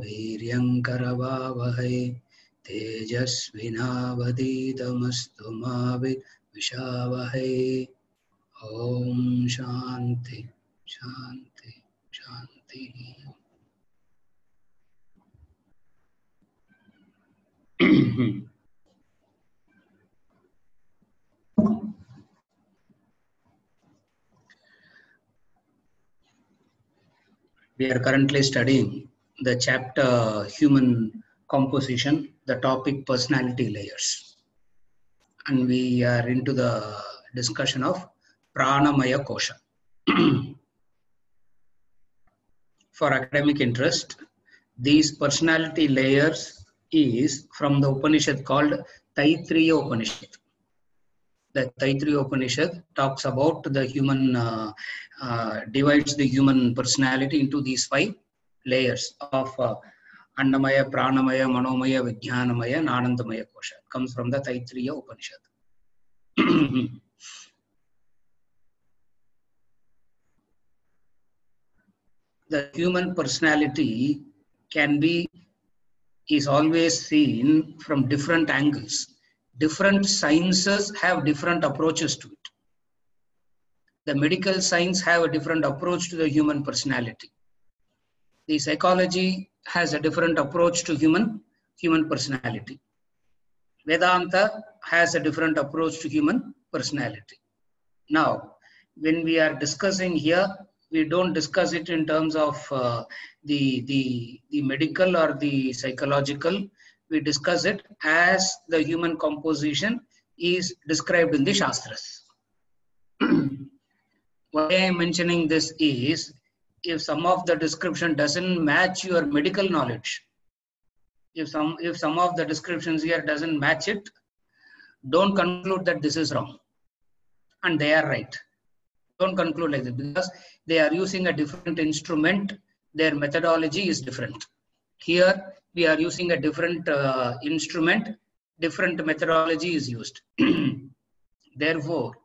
वीर्यंकरवावहै तेजस्विनावधीतमस्तु मा विद्विषावहै। ओम शांति शांति शांति। We are currently studying the chapter Human Composition, the topic Personality Layers. And we are into the discussion of Pranamaya Kosha. For academic interest, these personality layers is from the Upanishad called Taittiriya Upanishad. The Taittiriya Upanishad talks about the human, divides the human personality into these 5 layers of Annamaya, Pranamaya, Manomaya, Vijnanamaya, and Anandamaya Kosha. It comes from the Taittiriya Upanishad. The human personality is always seen from different angles. Different sciences have different approaches to it. The medical science have a different approach to the human personality. The psychology has a different approach to human personality. Vedanta has a different approach to human personality. Now, when we are discussing here, we don't discuss it in terms of the medical or the psychological. We discuss it as the human composition is described in the Shastras. Why I am mentioning this is, if some of the description doesn't match your medical knowledge, if some of the descriptions here doesn't match it, don't conclude that this is wrong and they are right. Don't conclude like this, because they are using a different instrument. Their methodology is different. Here we are using a different instrument, different methodology is used. Therefore,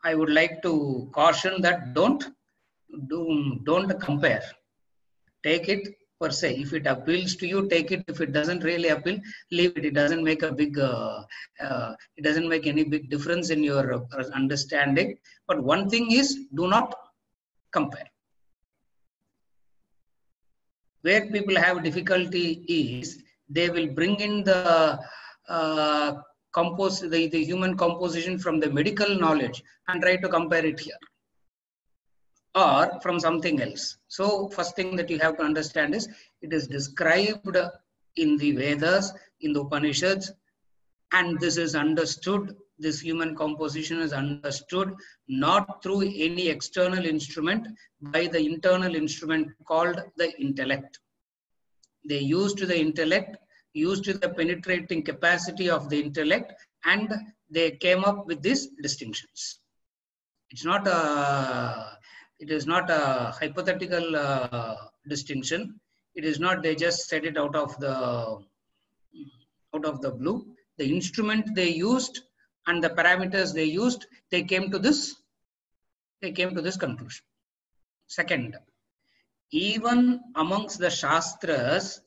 I would like to caution that don't compare. Take it per se. If it appeals to you, take it. If it doesn't really appeal, leave it. It doesn't make a big, it doesn't make any big difference in your understanding. But one thing is, do not compare. Where people have difficulty is, they will bring in the human composition from the medical knowledge and try to compare it here, or from something else. So first thing that you have to understand is, it is described in the Vedas, in the Upanishads, and this is understood, this human composition is understood not through any external instrument, by the internal instrument called the intellect. They used the intellect, used the penetrating capacity of the intellect, and they came up with these distinctions. It is not a hypothetical distinction. It is not they just said it out of the blue. The instrument they used and the parameters they used, they came to this conclusion. Second, even amongst the Shastras,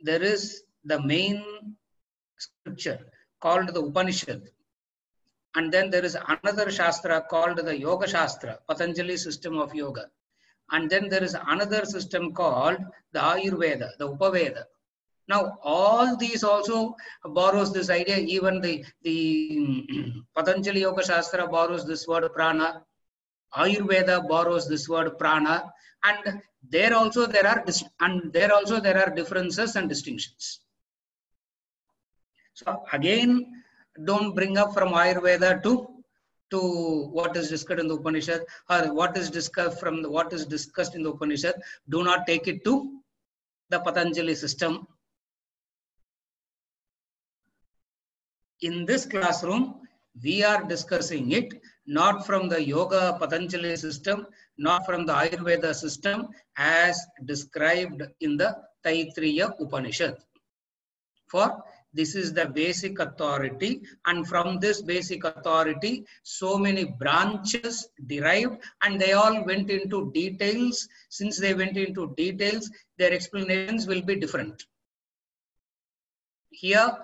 there is the main scripture called the Upanishad. And then there is another Shastra called the Yoga Shastra, Patanjali system of yoga. And then there is another system called the Ayurveda, the Upaveda. Now, all these also borrows this idea. Even the Patanjali Yoga Shastra borrows this word prana. Ayurveda borrows this word prana. And there also there are differences and distinctions. So again, don't bring up from Ayurveda to what is discussed in the Upanishad, or what is discussed in the Upanishad. Do not take it to the Patanjali system. In this classroom, we are discussing it not from the Yoga Patanjali system, not from the Ayurveda system, as described in the Taittiriya Upanishad. For This is the basic authority, and from this basic authority, so many branches derived, and they all went into details. Since they went into details, their explanations will be different. Here,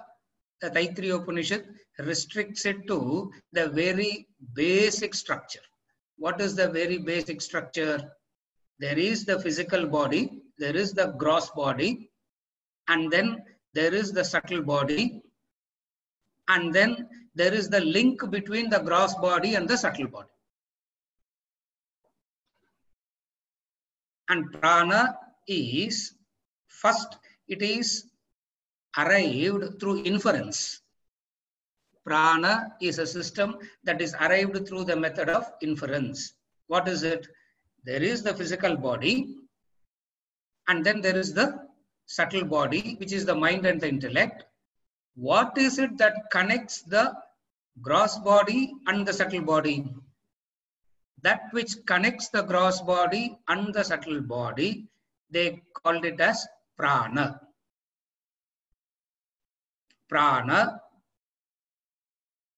the Taittiriya Upanishad restricts it to the very basic structure. What is the very basic structure? There is the physical body, there is the gross body, and then there is the subtle body, and then there is the link between the gross body and the subtle body. And prana is, first, it is arrived through inference. Prana is a system that is arrived through the method of inference. What is it? There is the physical body, and then there is the subtle body, which is the mind and the intellect. What is it that connects the gross body and the subtle body? That which connects the gross body and the subtle body, they called it as prana. Prana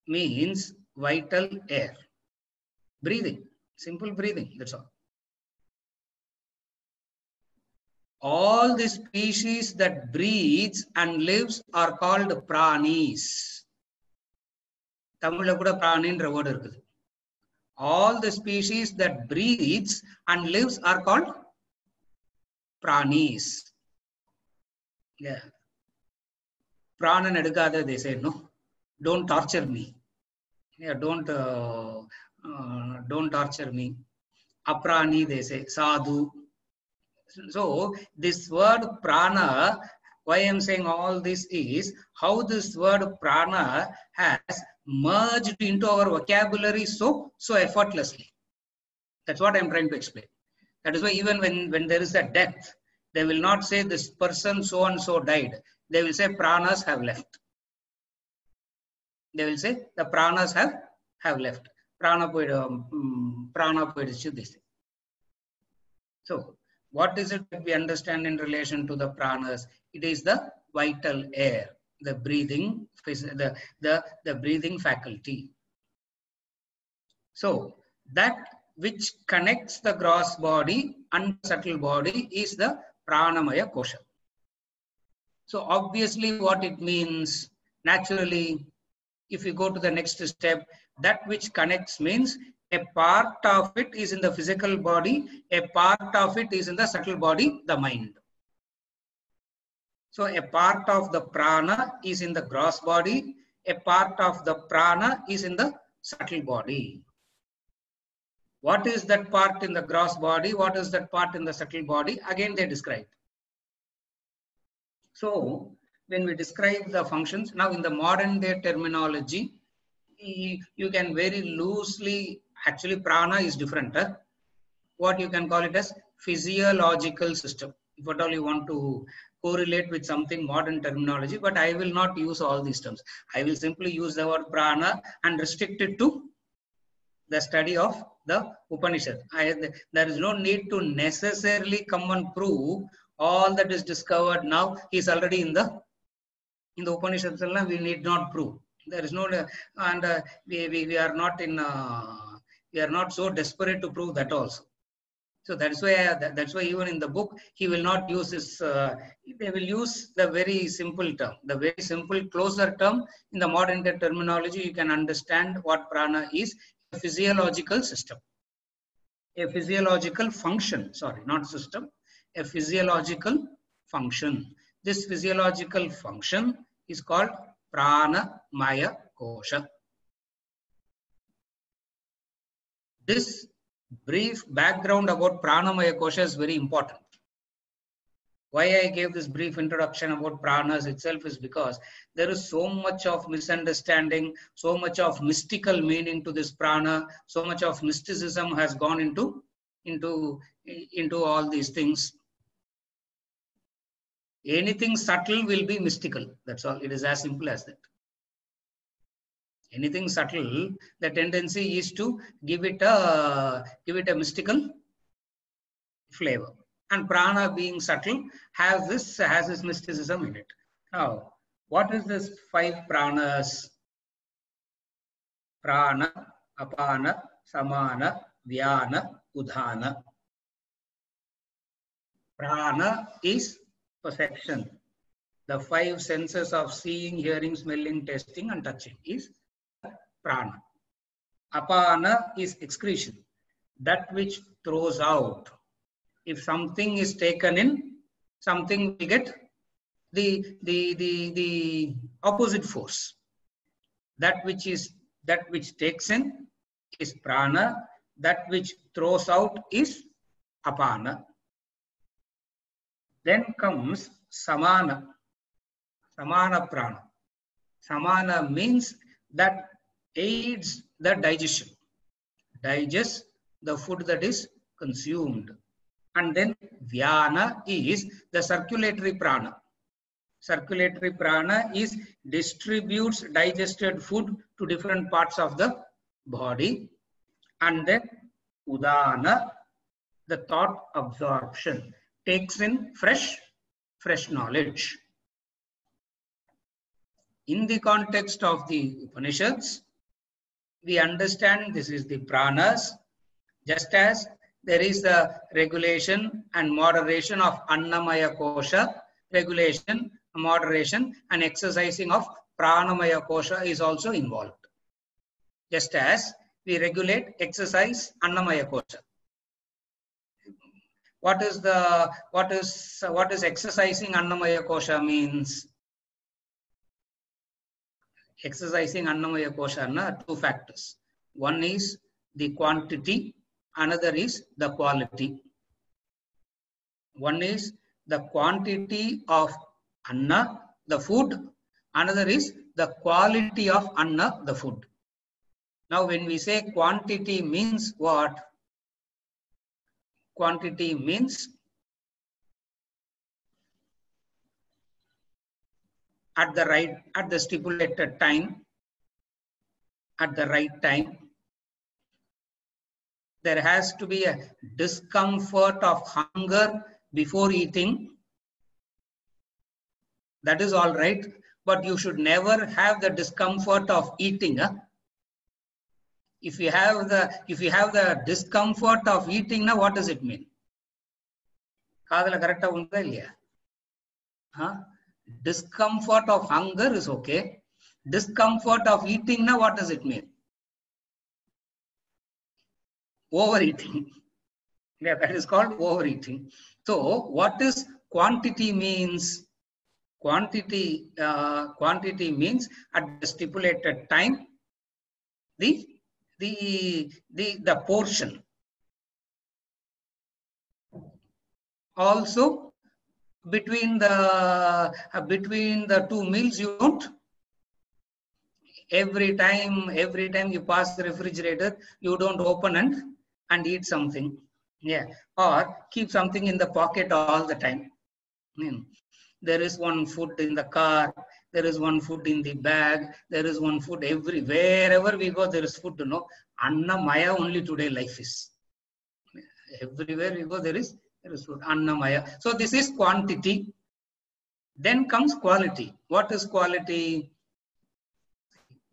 means vital air. Breathing, simple breathing, that's all. All the species that breathes and lives are called pranis. Tamil kuda praninra word irukku. All the species that breathes and lives are called pranis. Yeah. Pranan edukada, they say, no, don't torture me. Yeah, don't torture me. Aprani, they say, sadhu. So this word prana, why I am saying all this is how this word prana has merged into our vocabulary so effortlessly. That's what I am trying to explain. That is why even when there is a death, they will not say this person so and so died. They will say pranas have left. They will say the pranas have left. Prana poidichu, they say. So what is it that we understand in relation to the pranas? It is the vital air, the breathing, the breathing faculty. So that which connects the gross body and subtle body is the pranamaya kosha. So obviously what it means, naturally, if you go to the next step, that which connects means a part of it is in the physical body, a part of it is in the subtle body, the mind. So a part of the prana is in the gross body, a part of the prana is in the subtle body. What is that part in the gross body? What is that part in the subtle body? Again, they describe. So when we describe the functions, now in the modern day terminology, you can very loosely, actually prana is different. What you can call it as physiological system. If at all you want to correlate with something modern terminology, but I will not use all these terms. I will simply use the word prana and restrict it to the study of the Upanishad. There is no need to necessarily come and prove all that is discovered now is already in the Upanishads. We need not prove. There is no, and we are not in. We are not so desperate to prove that also. So that's why even in the book he will not use this. They will use the very simple term, the very simple closer term. In the modern day terminology, you can understand what prana is: a physiological system, a physiological function. Sorry, not system. A physiological function. This physiological function is called pranamaya kosha. This brief background about pranamaya kosha is very important. Why I gave this brief introduction about pranas itself is because there is so much of misunderstanding, so much of mystical meaning to this prana, so much of mysticism has gone into all these things. Anything subtle will be mystical. That's all. It is as simple as that. Anything subtle, the tendency is to give it a mystical flavor. And prana being subtle has this mysticism in it. Now, What is this 5 pranas? Prana, apana, samana, vyana, udhana. Prana is perception. The 5 senses of seeing, hearing, smelling, tasting, and touching is prana. Apana is excretion, that which throws out. If something is taken in, something will get the opposite force. That which takes in is prana, that which throws out is apana. Then comes samana, samana prana. Samana means that aids the digestion, digests the food that is consumed. And then vyana is the circulatory prana. Circulatory prana is distributes digested food to different parts of the body. And then udana, the thought absorption, takes in fresh knowledge. In the context of the Upanishads, we understand this is the pranas, just as there is the regulation and moderation of Annamaya Kosha, regulation, moderation, and exercising of Pranamaya Kosha is also involved. Just as we regulate, exercise Annamaya Kosha. What is exercising Annamaya Kosha means? Exercising Annamaya Kosha are 2 factors. One is the quantity, another is the quality. One is the quantity of Anna, the food, another is the quality of Anna, the food. Now when we say quantity means what? Quantity means at the stipulated time, at the right time. There has to be a discomfort of hunger before eating. That is all right, but you should never have the discomfort of eating. If you have the discomfort of eating, now what does it mean? Discomfort of hunger is okay. Discomfort of eating, now what does it mean? Overeating. Yeah, that is called overeating. So what is quantity means? Quantity means at the stipulated time, the portion. Also, between the 2 meals, you don't. Every time you pass the refrigerator, you don't open and eat something. Yeah, or keep something in the pocket all the time. There is one food in the car, there is one food in the bag, there is one food wherever we go, there is food to know. Annamaya only today life is. Everywhere we go, there is food. Annamaya. So this is quantity. Then comes quality. What is quality?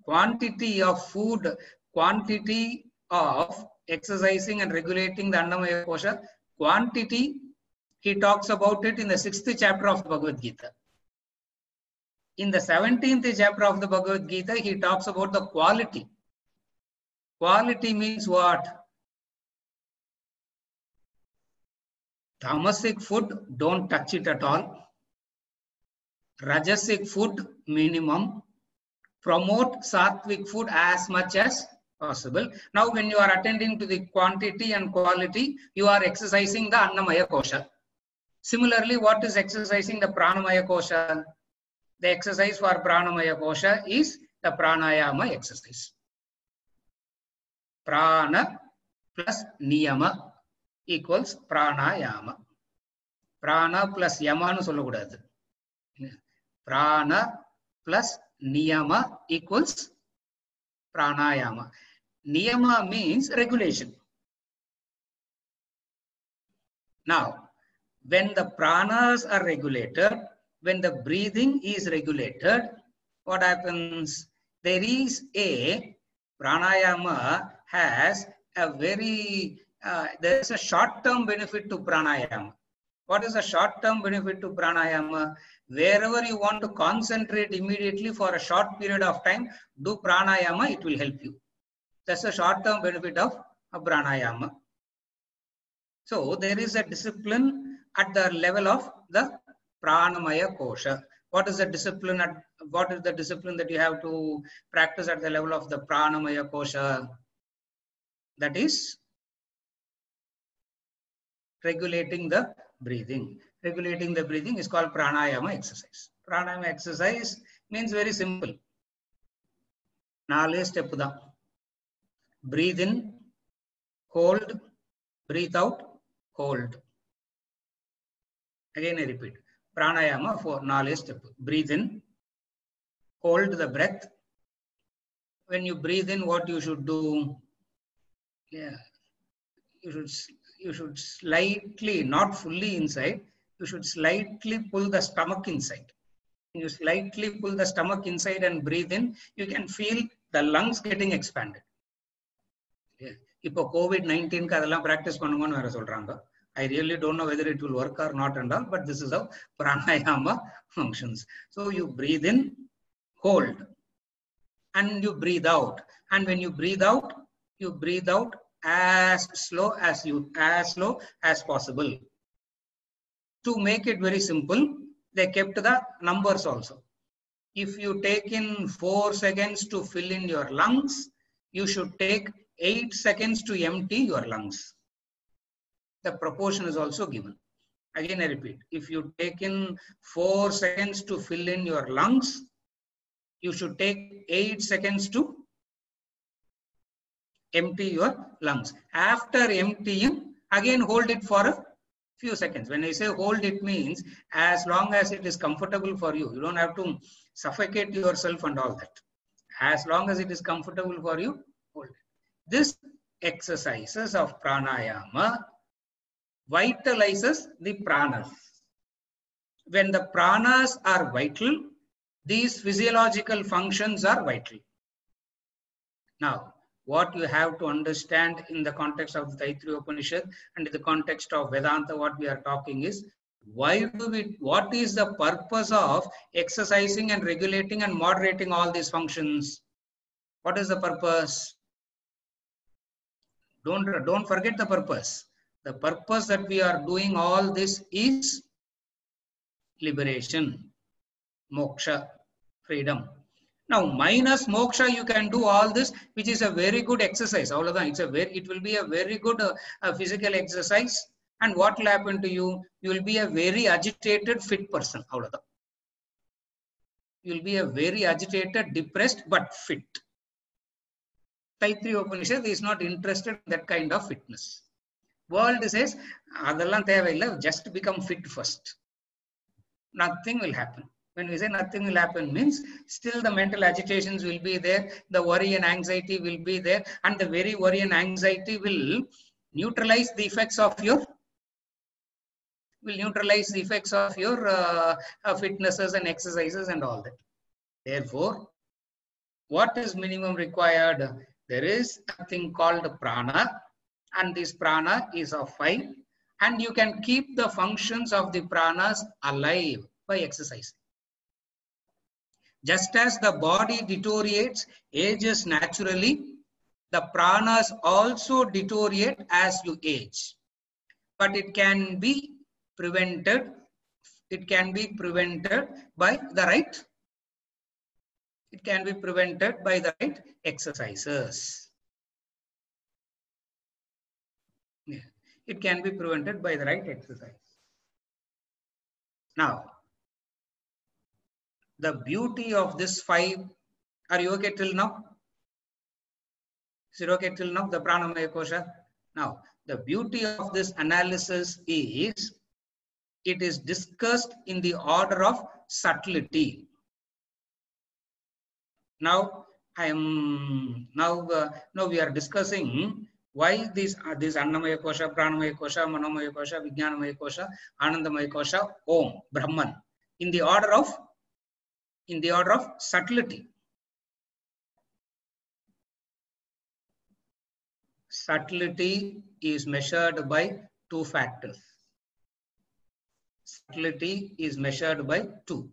Quantity of food, quantity of exercising and regulating the Annamaya Kosha. Quantity, he talks about it in the 6th chapter of the Bhagavad Gita. In the 17th chapter of the Bhagavad Gita, he talks about the quality. Quality means what? Tamasic food, don't touch it at all. Rajasic food, minimum. Promote sattvic food as much as possible. Now, when you are attending to the quantity and quality, you are exercising the Annamaya Kosha. Similarly, what is exercising the Pranamaya Kosha? The exercise for Pranamaya Kosha is the Pranayama exercise. Prana plus Niyama equals Pranayama. Prana plus Yama nu solla kudadhu. Prana plus Niyama equals Pranayama. Niyama means regulation. Now, when the pranas are regulated, when the breathing is regulated, what happens? There is a pranayama has a very, there is a short-term benefit to pranayama. What is the short-term benefit to pranayama? Wherever you want to concentrate immediately for a short period of time, do pranayama, it will help you. That's the short-term benefit of pranayama. So there is a discipline at the level of the pranamaya kosha. What is the discipline that you have to practice at the level of the pranamaya kosha? That is regulating the breathing. Regulating the breathing is called pranayama exercise. Pranayama exercise means very simple. 4 step da. Breathe in, hold, breathe out, hold. Again I repeat. Pranayama for 4 step. Breathe in, hold the breath. When you breathe in, what you should do? Yeah, you should slightly, not fully inside, you should slightly pull the stomach inside. When you slightly pull the stomach inside and breathe in, you can feel the lungs getting expanded. இப்போ COVID-19 அதெல்லாம் practice பண்ணுங்கன்னு வேற சொல்றாங்க. I really don't know whether it will work or not and all, but this is how pranayama functions. So you breathe in, hold, and you breathe out. And when you breathe out as slow as possible. To make it very simple, they kept the numbers also. If you take in 4 seconds to fill in your lungs, you should take 8 seconds to empty your lungs. The proportion is also given. Again, I repeat, if you take in 4 seconds to fill in your lungs, you should take 8 seconds to empty your lungs. After emptying, again hold it for a few seconds. When I say hold, it means as long as it is comfortable for you. You don't have to suffocate yourself and all that. As long as it is comfortable for you, hold it. This exercises of pranayama vitalizes the pranas. When the pranas are vital, these physiological functions are vital. Now, what you have to understand in the context of the Taittiriya Upanishad and in the context of Vedanta, what we are talking is, what is the purpose of exercising and regulating and moderating all these functions? What is the purpose? Don't forget the purpose. The purpose that we are doing all this is liberation, moksha, freedom. Now, minus moksha, you can do all this, which is a very good exercise. It will be a very good physical exercise. And what will happen to you? You will be a very agitated, fit person. You will be a very agitated, depressed, but fit. Taittiriya Upanishad is not interested in that kind of fitness. World says, just become fit first. Nothing will happen. When we say nothing will happen means still the mental agitations will be there, the worry and anxiety will be there, and the very worry and anxiety will neutralize the effects of your fitnesses and exercises and all that. Therefore, what is minimum required? There is a thing called prana, and this prana is of 5, and you can keep the functions of the pranas alive by exercising. Just as the body deteriorates, ages naturally, the pranas also deteriorate as you age. But it can be prevented. It can be prevented by the right. It can be prevented by the right exercises. Yeah. It can be prevented by the right exercise. Now, the beauty of this 5, are you okay till now? Is it okay till now, the pranamaya kosha? Now, the beauty of this analysis is, it is discussed in the order of subtlety. Now, now we are discussing why this Annamaya kosha, Pranamaya kosha, Manomaya kosha, Vijnanamaya kosha, Anandamaya kosha, Om, Brahman. in the order of subtlety. Subtlety is measured by two factors. Subtlety is measured by two.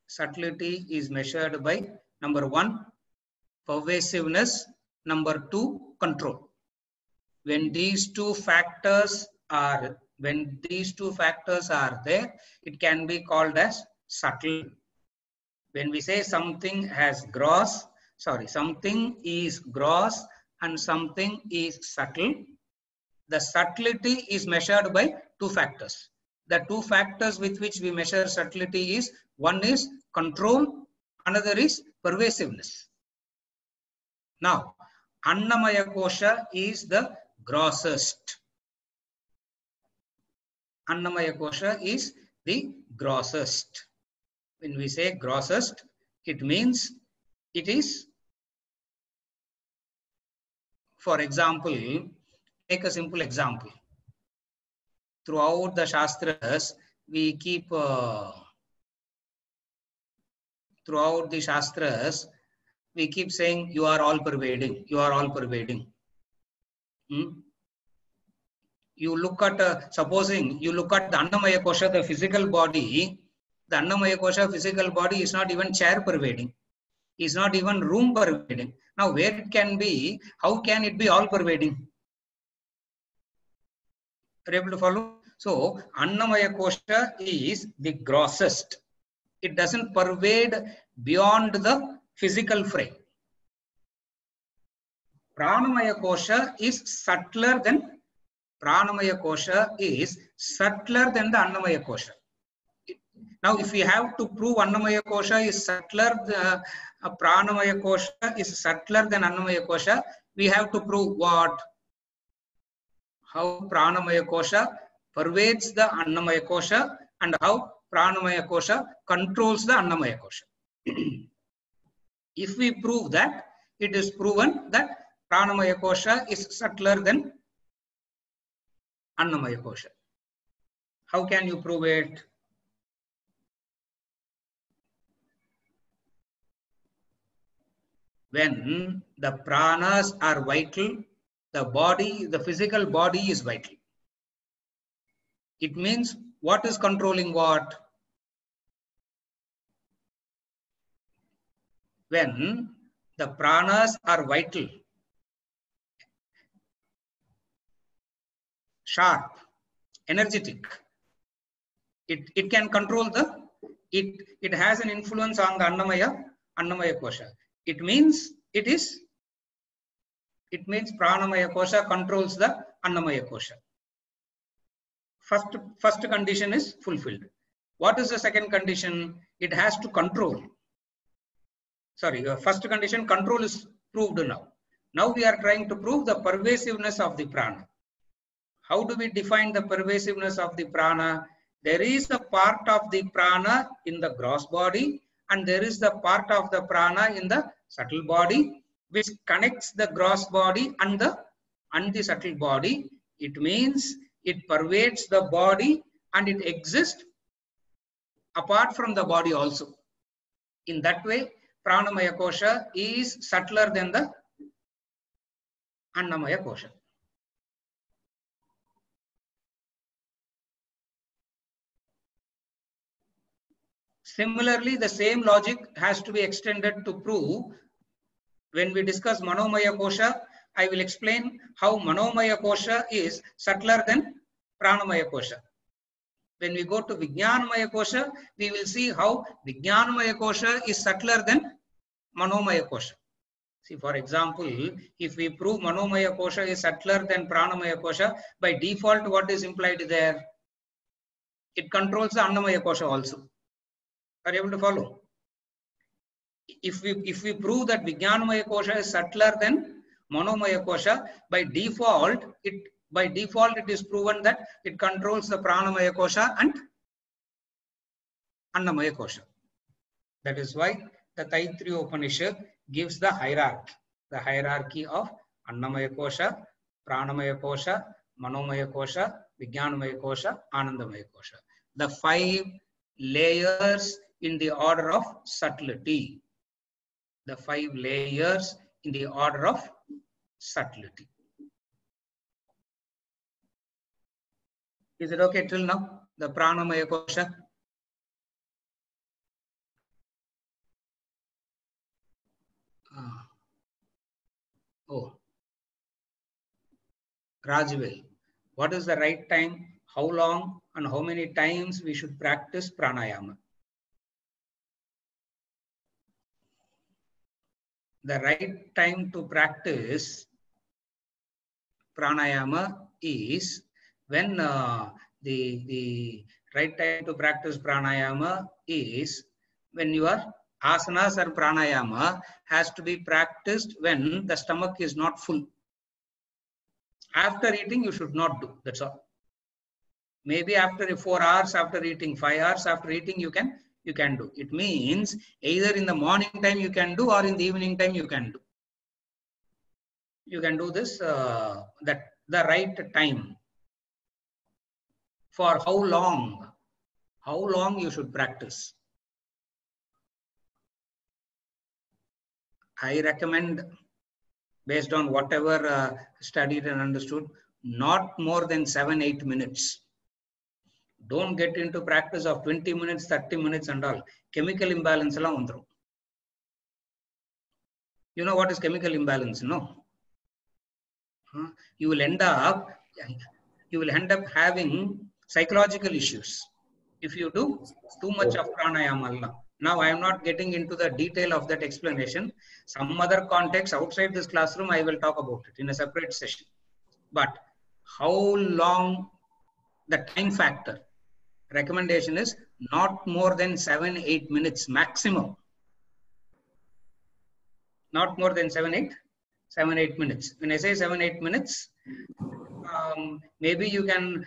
Subtlety is measured by number one, pervasiveness, number two, control. When these two factors are there, it can be called as subtle. When we say something is gross and something is subtle, the subtlety is measured by two factors. The two factors with which we measure subtlety is, one is control, another is pervasiveness. Now, Annamaya Kosha is the grossest. Annamaya Kosha is the grossest. When we say grossest, it means it is, for example, take a simple example. Throughout the Shastras, we keep, saying, you are all pervading, you are all pervading. You look at, supposing you look at the Annamaya Kosha, the physical body, the Annamaya Kosha physical body is not even chair pervading, is not even room pervading. Now, where it can be, how can it be all pervading? Are you able to follow? So, Annamaya Kosha is the grossest. It doesn't pervade beyond the physical frame. Pranamaya Kosha is subtler than the Annamaya Kosha. Now, if we have to prove Annamaya Kosha is subtler, Pranamaya Kosha is subtler than Annamaya Kosha, we have to prove what? How Pranamaya Kosha pervades the Annamaya Kosha and how Pranamaya Kosha controls the Annamaya Kosha. If we prove that, it is proven that Pranamaya Kosha is subtler than Annamaya Kosha. How can you prove it? When the pranas are vital, the physical body is vital. It means what is controlling what? When the pranas are vital, sharp, energetic, it can control it has an influence on the Annamaya Kosha. It means Pranamaya Kosha controls the Annamaya Kosha. First condition is fulfilled. What is the second condition? It has to control. Sorry, first condition, control is proved now. Now we are trying to prove the pervasiveness of the prana. How do we define the pervasiveness of the prana? There is a part of the prana in the gross body and there is the part of the prana in the subtle body which connects the gross body and the subtle body. It means it pervades the body and it exists apart from the body also. In that way, Pranamaya Kosha is subtler than the Annamaya Kosha. Similarly, the same logic has to be extended to prove when we discuss Manomaya Kosha. I will explain how Manomaya Kosha is subtler than Pranamaya Kosha. When we go to Vijnanamaya Kosha, we will see how Vijnanamaya Kosha is subtler than Manomaya Kosha. See, for example, if we prove Manomaya Kosha is subtler than Pranamaya Kosha, by default, what is implied there? It controls the Annamaya Kosha also. Are you able to follow? If we prove that Vijnanamaya Kosha is subtler than Manomaya Kosha, by default it is proven that it controls the Pranamaya Kosha and Annamaya Kosha. That is why the Taittiriya Upanishad gives the hierarchy of Annamaya Kosha, Pranamaya Kosha, Manomaya Kosha, Vijnanamaya Kosha, Anandamaya Kosha. the 5 layers in the order of subtlety. The 5 layers in the order of subtlety. Is it okay till now? The Pranamaya Kosha? Oh, Rajvel, what is the right time? How long and how many times we should practice pranayama? The right time to practice pranayama is when the right time to practice pranayama is when your asanas or pranayama has to be practiced when the stomach is not full. After eating, you should not do. That's all. Maybe after 4 hours, after eating, 5 hours after eating, you can do. It means either in the morning time you can do, or in the evening time you can do. You can do this the right time. For how long? How long you should practice? I recommend, based on whatever studied and understood, not more than 7-8 minutes. Don't get into practice of 20 minutes, 30 minutes and all. Chemical imbalance. You know what is chemical imbalance? No. You will end up having psychological issues if you do too much of pranayama. Now I am not getting into the detail of that explanation. Some other context outside this classroom, I will talk about it in a separate session. But how long, the time factor, recommendation is not more than 7-8 minutes maximum. Not more than 7-8 minutes. When I say 7-8 minutes, maybe you can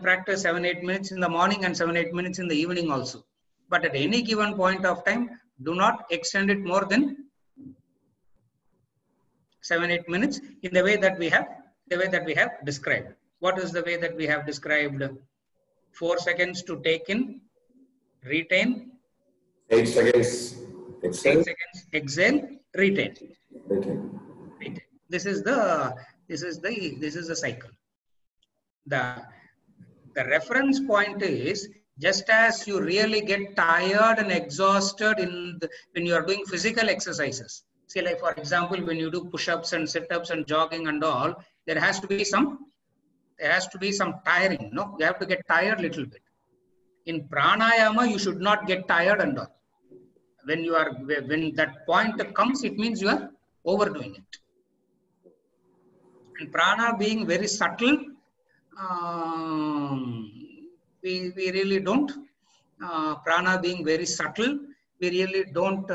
practice 7-8 minutes in the morning and 7-8 minutes in the evening also. But at any given point of time, do not extend it more than 7-8 minutes in the way that we have described. What is the way that we have described? 4 seconds to take in, retain. 8 seconds exhale. 8 seconds exhale, retain. This is the cycle. The reference point is, just as you really get tired and exhausted when you are doing physical exercises. See, like for example, when you do push-ups and sit-ups and jogging and all, there has to be some tiring. No, you have to get tired a little bit. In pranayama, you should not get tired and all. When that point comes, it means you are overdoing it. And prana being very subtle, we really don't. Prana being very subtle, we really don't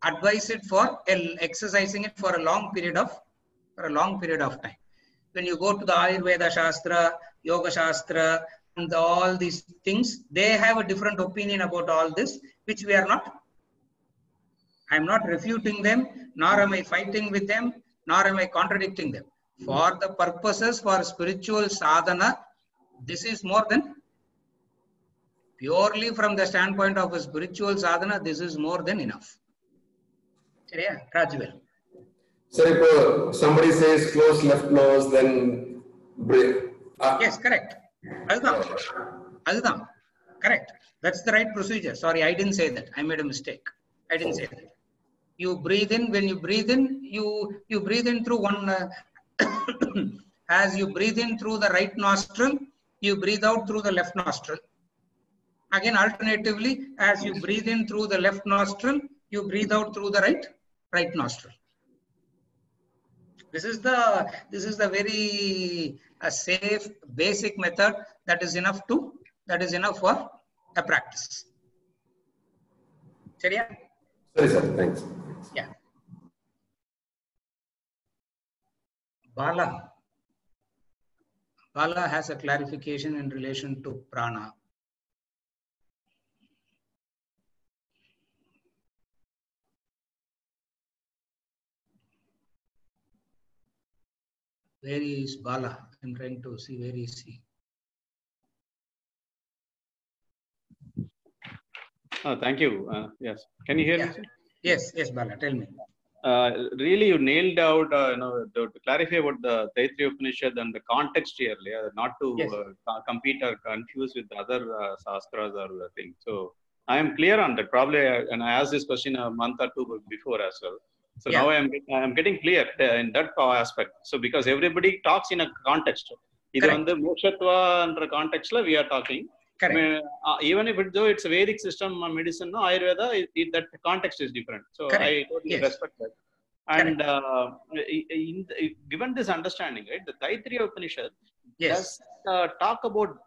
advise it for exercising it for a long period of time. When you go to the Ayurveda Shastra, Yoga Shastra, and all these things, they have a different opinion about all this, which we are not. I am not refuting them, nor am I fighting with them, nor am I contradicting them. For the purposes for spiritual sadhana, this is more than, purely from the standpoint of a spiritual sadhana, this is more than enough. Yeah, Rajvel. So if somebody says close left nose, then breathe. Yes, correct. Adhudam. Correct. That's the right procedure. Sorry, I didn't say that. I made a mistake. I didn't say that. You breathe in. When you breathe in, you breathe in through one. As you breathe in through the right nostril, you breathe out through the left nostril. Again, alternatively, as you breathe in through the left nostril, you breathe out through the right nostril. This is the very safe, basic method that is enough for a practice. Sorry, sir. Thanks. Yeah. Bala has a clarification in relation to prana. Where is Bala? I'm trying to see where is he. Thank you. Yes. Can you hear me, sir? Yes, Bala, tell me. Really, you nailed out, to clarify about the Taittiriya Upanishad and the context here, not to compete or confuse with other Shastras or things. So I am clear on that. Probably, and I asked this question a month or two before as well. So now I am getting clear in that aspect. So because everybody talks in a context. This is the Mokshatva and context we are talking. Even if though it's a Vedic system, medicine, no, Ayurveda, that context is different. So I totally respect that. And given this understanding, right, the Taittiriya Upanishad does talk about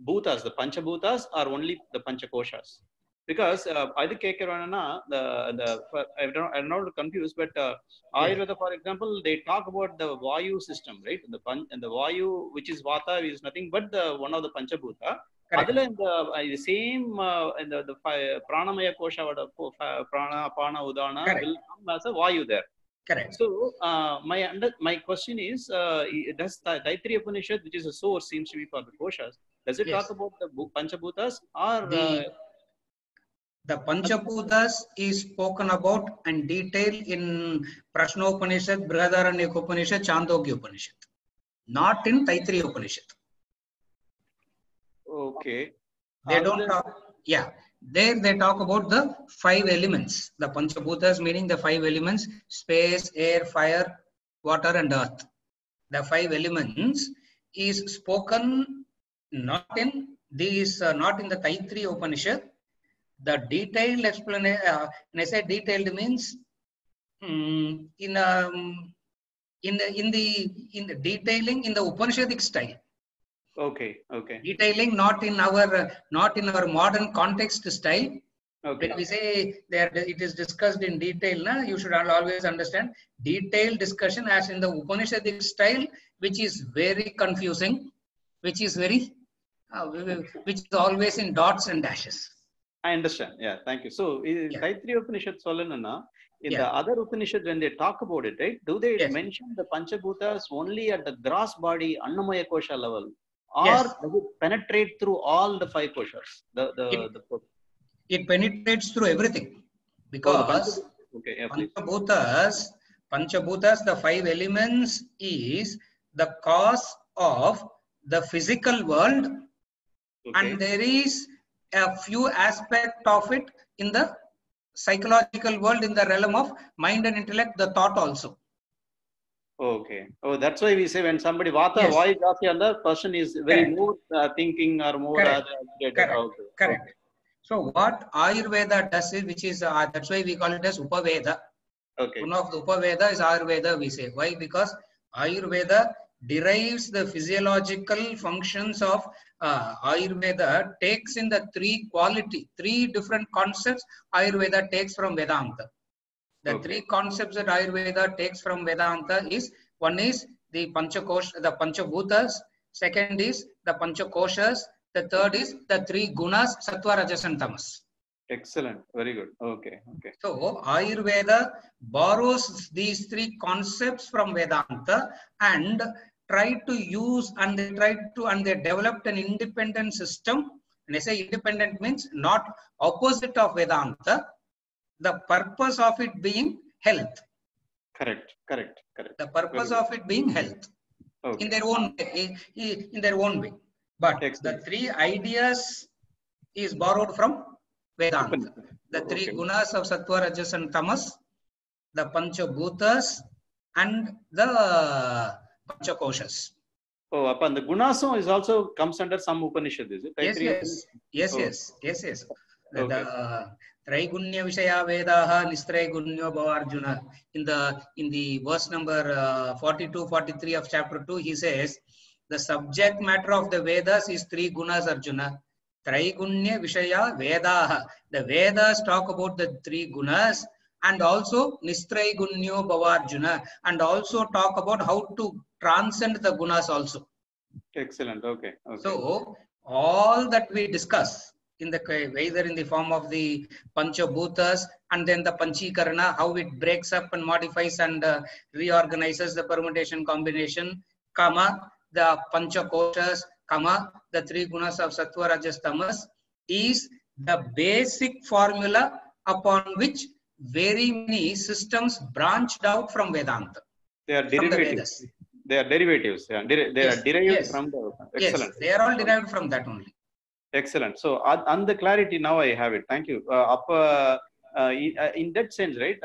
bhutas, the Panchabhutas, or only the Panchakoshas? Because I'm not confused, but Ayurveda, for example, they talk about the Vayu system, right? And the Vayu, which is Vata, is nothing but one of the Panchabhuta. The same in the Pranamaya Kosha, Prana, Apana, Udana will come as a Vayu there. Correct. So my question is, does the Taittiriya Upanishad, which is a source, seems to be for the koshas, does it talk about the Panchabhutas or the Panchabhutas is spoken about and detailed in Prashnopanishad, Brihadaranyaka Upanishad, Chandogya Upanishad, not in Taittiriya Upanishad. Okay. They don't talk. Yeah. There they talk about the 5 elements. The Panchabhutas meaning the 5 elements: space, air, fire, water, and earth. The 5 elements is spoken not in these, not in the Taittiriya Upanishad. The detailed explanation. When I say detailed means in the detailing in the Upanishadic style. Okay. Detailing not in our modern context style. Okay. When we say that it is discussed in detail, you should always understand detailed discussion as in the Upanishadic style, which is very confusing, which is very, which is always in dots and dashes. I understand. Yeah, thank you. So, Taittiriya Upanishad in the other Upanishad, when they talk about it, right, do they mention the Panchabhutas only at the gross body, Annamaya Kosha level? Or does it penetrate through all the 5 koshas? It penetrates through everything, because Panchabhutas, the 5 elements is the cause of the physical world, and there is a few aspects of it in the psychological world, in the realm of mind and intellect, the thought also. Okay. Oh, that's why we say when somebody Vata, why and the person is very more thinking or more Correct. So what Ayurveda does is, which is that's why we call it as Upaveda. One of the Upaveda is Ayurveda, we say. Why? Because Ayurveda derives the physiological functions of Ayurveda, takes in the 3 different concepts Ayurveda takes from Vedanta. The 3 concepts that Ayurveda takes from Vedanta is, one is the Panchabhutas, second is the Panchakoshas, the third is the 3 gunas, Sattva, Rajas and Tamas. Excellent. Very good. Okay. So Ayurveda borrows these 3 concepts from Vedanta and try to use and they developed an independent system. When I say independent means not opposite of Vedanta. The purpose of it being health. Correct. The purpose of it being health. In their own way. But the 3 ideas is borrowed from Vedanta. The 3 gunas of Sattva, Rajas and Tamas, the Panchabhutas, and the Panchakoshas. Oh, upon the gunas is also comes under some Upanishad, is it? Yes. The Traigunya Vishaya Vedaha Nistraigunyo Bhavarjuna. In the verse number 42-43 of chapter 2, he says, the subject matter of the Vedas is 3 gunas, Arjuna. Traigunya Vishaya Vedaha. The Vedas talk about the 3 gunas, and also Nistraigunyo Bhavarjuna, and also talk about how to transcend the gunas also. Excellent. Okay. So all that we discuss in the either in the form of the Panchabhutas and then the Panchikarana, how it breaks up and modifies and reorganizes the permutation combination, comma the Panchakoshas, comma the 3 gunas of Sattva, Rajas, Tamas, is the basic formula upon which very many systems branched out from Vedanta. They are From the derivatives. Vedas. They are derivatives. Yeah. They Yes, are derived yes. from the. Yes, Excellent. they are all derived from that only. Excellent. So, on the clarity now I have it. Thank you. In that sense, right?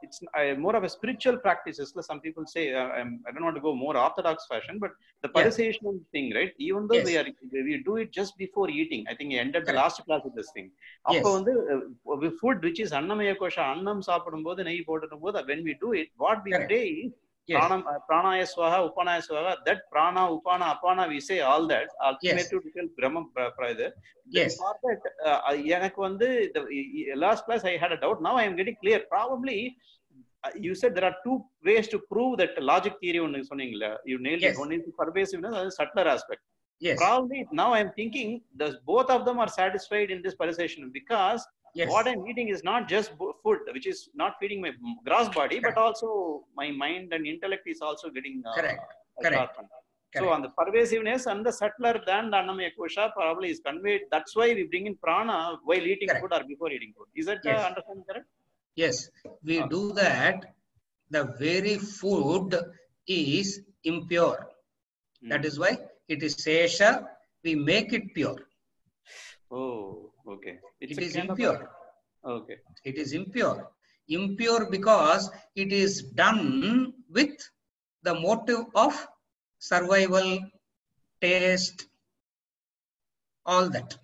It's more of a spiritual practice. Some people say I don't want to go more orthodox fashion, but the participation thing, right? Even though we do it just before eating. I think I ended the last class with this thing. Yes. Food which is annamaya kosha, annam சாப்பிடும்போது நெய் போடும்போது when we do it, what we say is pranaya swaha, upanaya swaha, that prana, upana, apana, we say all that. Ultimately, to tell Brahma Prayada. Yes. For that, the last class I had a doubt. Now I am getting clear. Probably, you said there are two ways to prove that logic theory. You nailed it. One is pervasiveness, and subtler aspect. Yes. Probably now I am thinking both of them are satisfied in this participation because what I'm eating is not just food, which is not feeding my gross body, but also my mind and intellect is also getting sharpened. So on the pervasiveness and the subtler than the annamaya kosha probably is conveyed. That's why we bring in prana while eating food or before eating food. Is that understanding correct? Yes, we do that. The very food is impure. That is why it is sesha. We make it pure. Oh, okay. It is impure. Okay. It is impure. Impure because it is done with the motive of survival, taste, all that.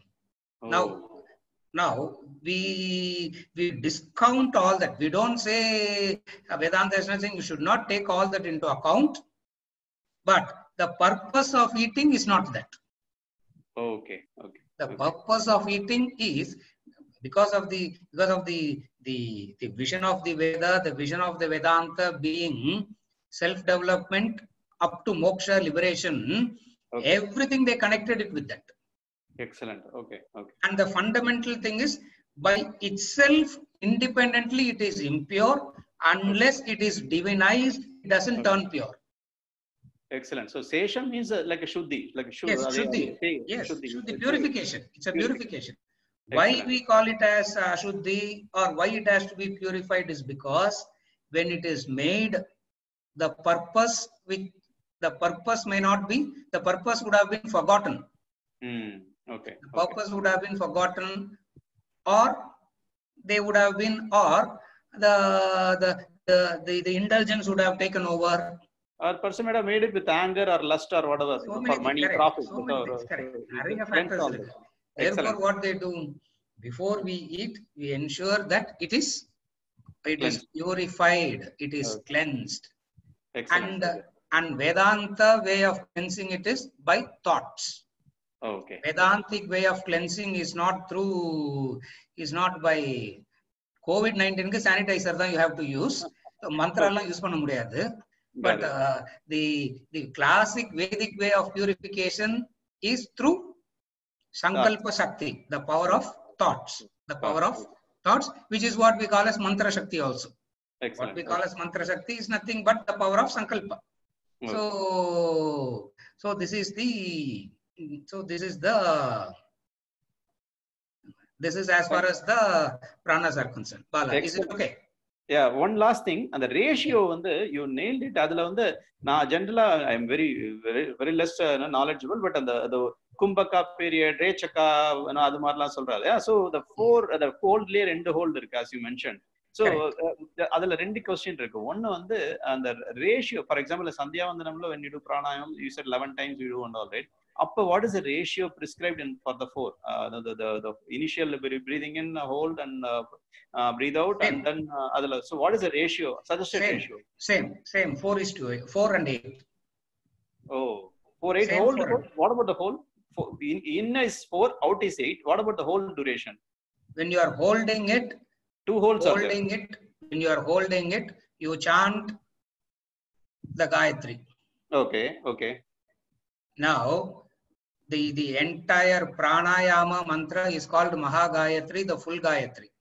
Now we discount all that. We don't say Vedanta is nothing. You should not take all that into account. But the purpose of eating is not that. Okay. The purpose of eating is because of the vision of the Veda, the vision of the Vedanta being self-development up to moksha, liberation. Everything they connected it with that. Excellent. Okay. And the fundamental thing is, by itself, independently, it is impure. Unless it is divinized, it doesn't turn pure. Excellent. So sesha means like a shuddhi, Yes, shuddhi. Yes, shuddhi, purification. It's a purification. Why we call it as shuddhi or why it has to be purified is because when it is made, the purpose may not be. The purpose would have been forgotten. Okay. The purpose would have been forgotten, or they would have been, or the indulgence would have taken over. Or person might have made it with anger or lust or whatever for money, profit. Therefore, what they do before we eat, we ensure that it is purified, it is cleansed. And Vedanta way of cleansing it is by thoughts. Okay. Vedantic way of cleansing is not by COVID-19 sanitizer that you have to use. So mantra la use panna mudiyadhu. But the classic Vedic way of purification is through Sankalpa Shakti, the power of thoughts. The power of thoughts, which is what we call as Mantra Shakti also. Excellent. What we call as Mantra Shakti is nothing but the power of Sankalpa. So this is as far as the pranas are concerned. Bala, is it okay? Yeah, one last thing, and the ratio you nailed it. Adula na generally I am very less knowledgeable, but the Kumbhaka period, Rechaka, adu marla solrada. Yeah, so the hold layer end hold irukku, as you mentioned. So adula rendu question irukku. One and the ratio, for example, Sandhya Vandanamla when you do pranayam, you said 11 times you do and all, right? What is the ratio prescribed for the 4? The initial breathing in, hold, and breathe out, and then so what is the ratio? Suggested ratio? Same. 4 and 8. Oh, 4, 8. Hold. What about the hold? In is 4, out is 8. What about the whole duration? When you are holding it, 2 holds when you are holding it, you chant the Gayatri. Okay. Now, the entire pranayama mantra is called Mahagayatri, the full Gayatri.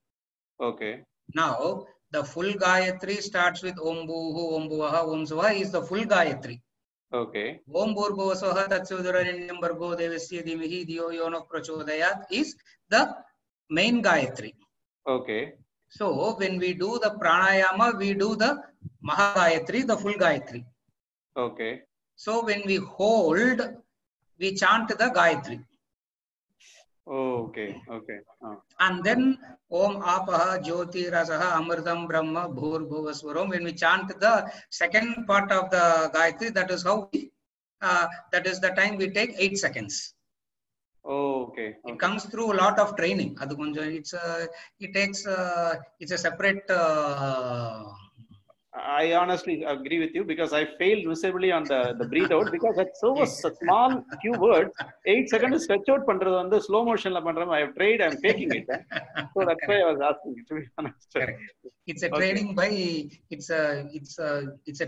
Okay. Now, the full Gayatri starts with Om Bhuhu, Om Bhuvaha, Om Swaha is the full Gayatri. Okay. Om Bhurbhuva Swaha Tatsudararenyam Bhargo Devasya Dhimahi Dhiyo Yo Nah Prachodayat is the main Gayatri. Okay. So when we do the pranayama, we do the Mahagayatri, the full Gayatri. Okay. So when we hold, we chant the Gayatri. Oh, okay. Okay. And then Om Apaha Jyoti Rasaha Amritam Brahma Bhur Bhuvaswaram. When we chant the second part of the Gayatri, that is how we, that is the time we take 8 seconds. Oh, okay. It comes through a lot of training. It's a separate. I honestly agree with you because I failed miserably on the breathe out because that's so a small few words. 8 seconds stretch out pandrathu on the slow motion la pandram. I have tried. I'm taking it. So that's why I was asking. To be honest. Correct. It's a training by it's a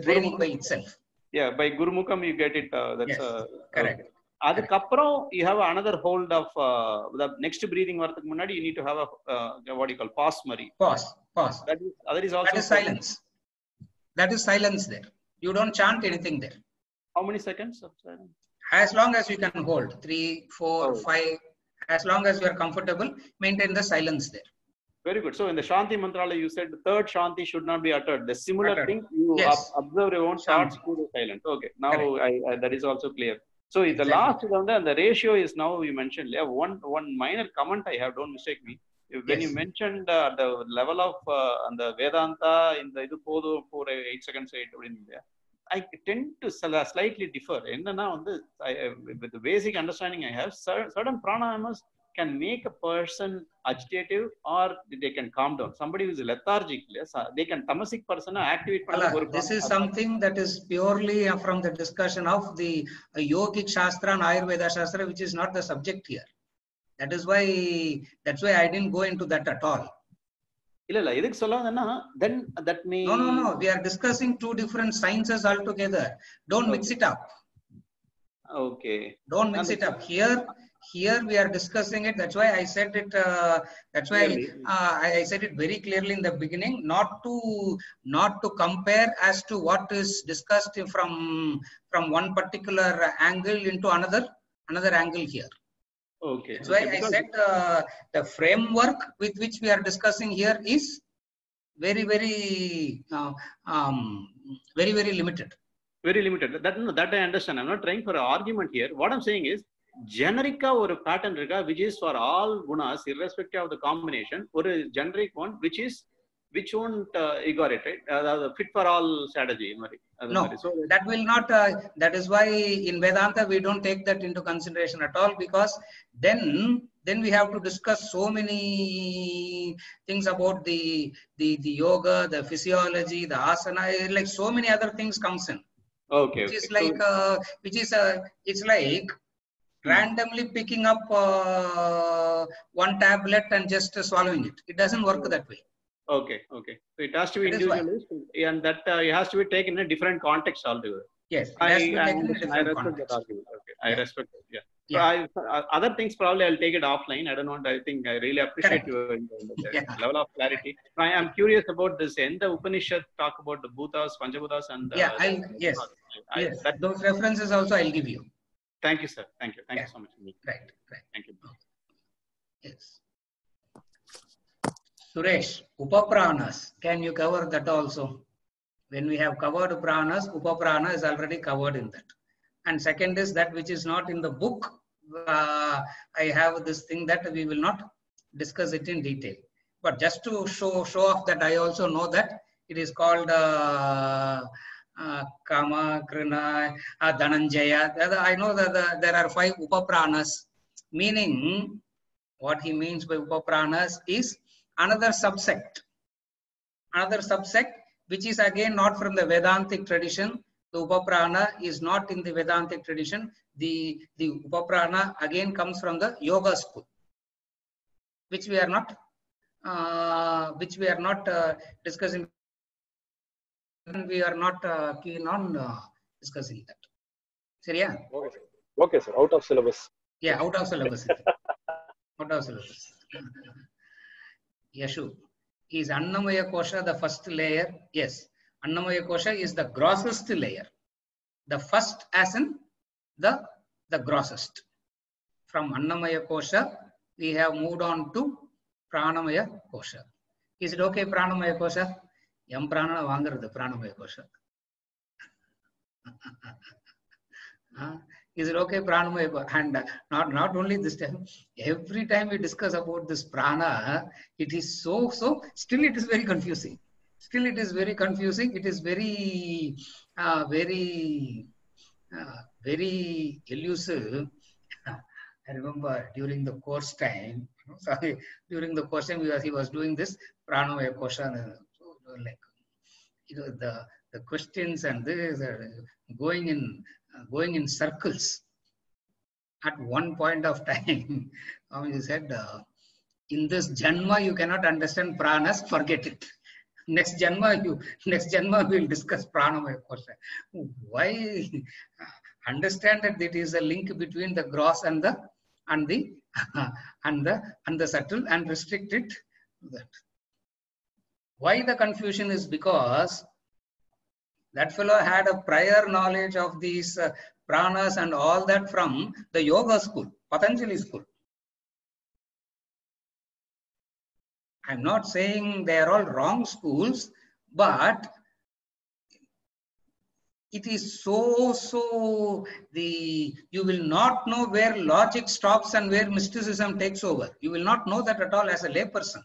training by itself. Yeah, by Gurumukam you get it. That's correct. Okay. Adukapram you have another hold of the next breathing varthukku munnadi you need to have a what you call pause mari. Pause. That is also silence. That is silence there. You don't chant anything there. How many seconds of silence? As long as you can hold 3, 4, 5. As long as you are comfortable, maintain the silence there. Very good. So in the Shanti Mantrala, you said the third Shanti should not be uttered. The similar thing, you observe your own thoughts through the silence. Okay. Now that is also clear. So the last one, the ratio is now you mentioned. One minor comment I have. Don't mistake me. When you mentioned the level of the Vedanta in the idu podu for 8 seconds 8 I tend to slightly differ. With the basic understanding I have, certain pranayamas can make a person agitative or they can calm down. Somebody who is lethargic, they can tamasic person activate. This is something that is purely from the discussion of the yogic shastra and Ayurveda shastra, which is not the subject here. That's why I didn't go into that at all. Then that means no. We are discussing two different sciences altogether. Don't mix it up. Okay. Don't mix it up. Here we are discussing it. That's why I said it. That's why I said it very clearly in the beginning. Not to compare as to what is discussed from one particular angle into another angle here. Okay. That's why I said the framework with which we are discussing here is very limited. Very limited. That I understand. I'm not trying for an argument here. What I'm saying is, generic or pattern which is for all gunas, irrespective of the combination, or a generic one which won't ignore it, right? Fit for all strategy. No, so that will not. That is why in Vedanta we don't take that into consideration at all, because then we have to discuss so many things about the yoga, the physiology, the asana, like so many other things comes in. Okay. Which is like it's like randomly picking up one tablet and just swallowing it. It doesn't work that way. Okay. So it has to be individualized, and that it has to be taken in a different context altogether. Yes, I respect that argument. Okay, I respect it. Yeah. So other things probably I'll take it offline. I don't know. I think I really appreciate your level of clarity. I am curious about this. In the Upanishad talk about the Bhutas, Panchabhutas, and those references also I'll give you. Thank you, sir. Thank you so much. Right. Thank you. Yes. Suresh, Upapranas, can you cover that also? When we have covered pranas, Upaprana is already covered in that. And second is that which is not in the book. I have this thing that we will not discuss it in detail. But just to show off that I also know that it is called Kama, Krina, Dhananjaya. I know that there are 5 Upapranas, meaning what he means by Upapranas is another subsect which is again not from the Vedantic tradition. The Upaprana is not in the Vedantic tradition. The Upaprana again comes from the Yoga school, which we are not discussing. We are not keen on discussing that. Seriya? Okay, sir. Out of syllabus. Yeah, out of syllabus. Out of syllabus. Yashu, is Annamaya Kosha the first layer? Yes, Annamaya Kosha is the grossest layer. The first as in the grossest. From Annamaya Kosha, we have moved on to Pranamaya Kosha. Is it okay, Pranamaya Kosha? Yam Prana Vangarada Pranamaya Kosha. Is it okay, Pranamaya Kosha? And not only this time, every time we discuss about this prana, it is so, still it is very confusing. Still it is very confusing. It is very, very elusive. I remember during the course time, during the course time, he was doing this Pranamaya Kosha, like, the questions and this are going in circles. At one point of time, he said, in this Janma, you cannot understand pranas, forget it. Next Janma, we'll discuss Pranamaya Kosha. Why? Understand that it is a link between the gross and the subtle, and restrict it to that. Why the confusion is because that fellow had a prior knowledge of these pranas and all that from the yoga school, Patanjali school. I'm not saying they are all wrong schools, but it is you will not know where logic stops and where mysticism takes over. You will not know that at all as a layperson.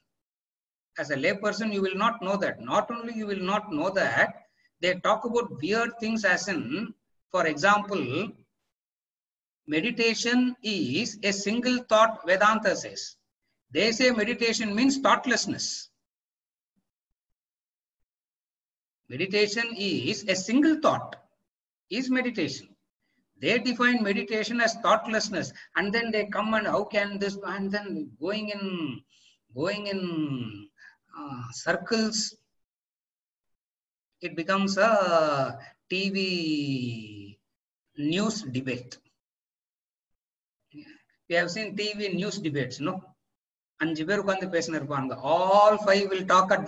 As a layperson, you will not know that. Not only you will not know that, they talk about weird things as in, for example, meditation is a single thought, Vedanta says. They say meditation means thoughtlessness. Meditation is a single thought, is meditation. They define meditation as thoughtlessness, and then they come and how can this, and then going in circles. It becomes a TV news debate. We have seen TV news debates, no? All five will talk at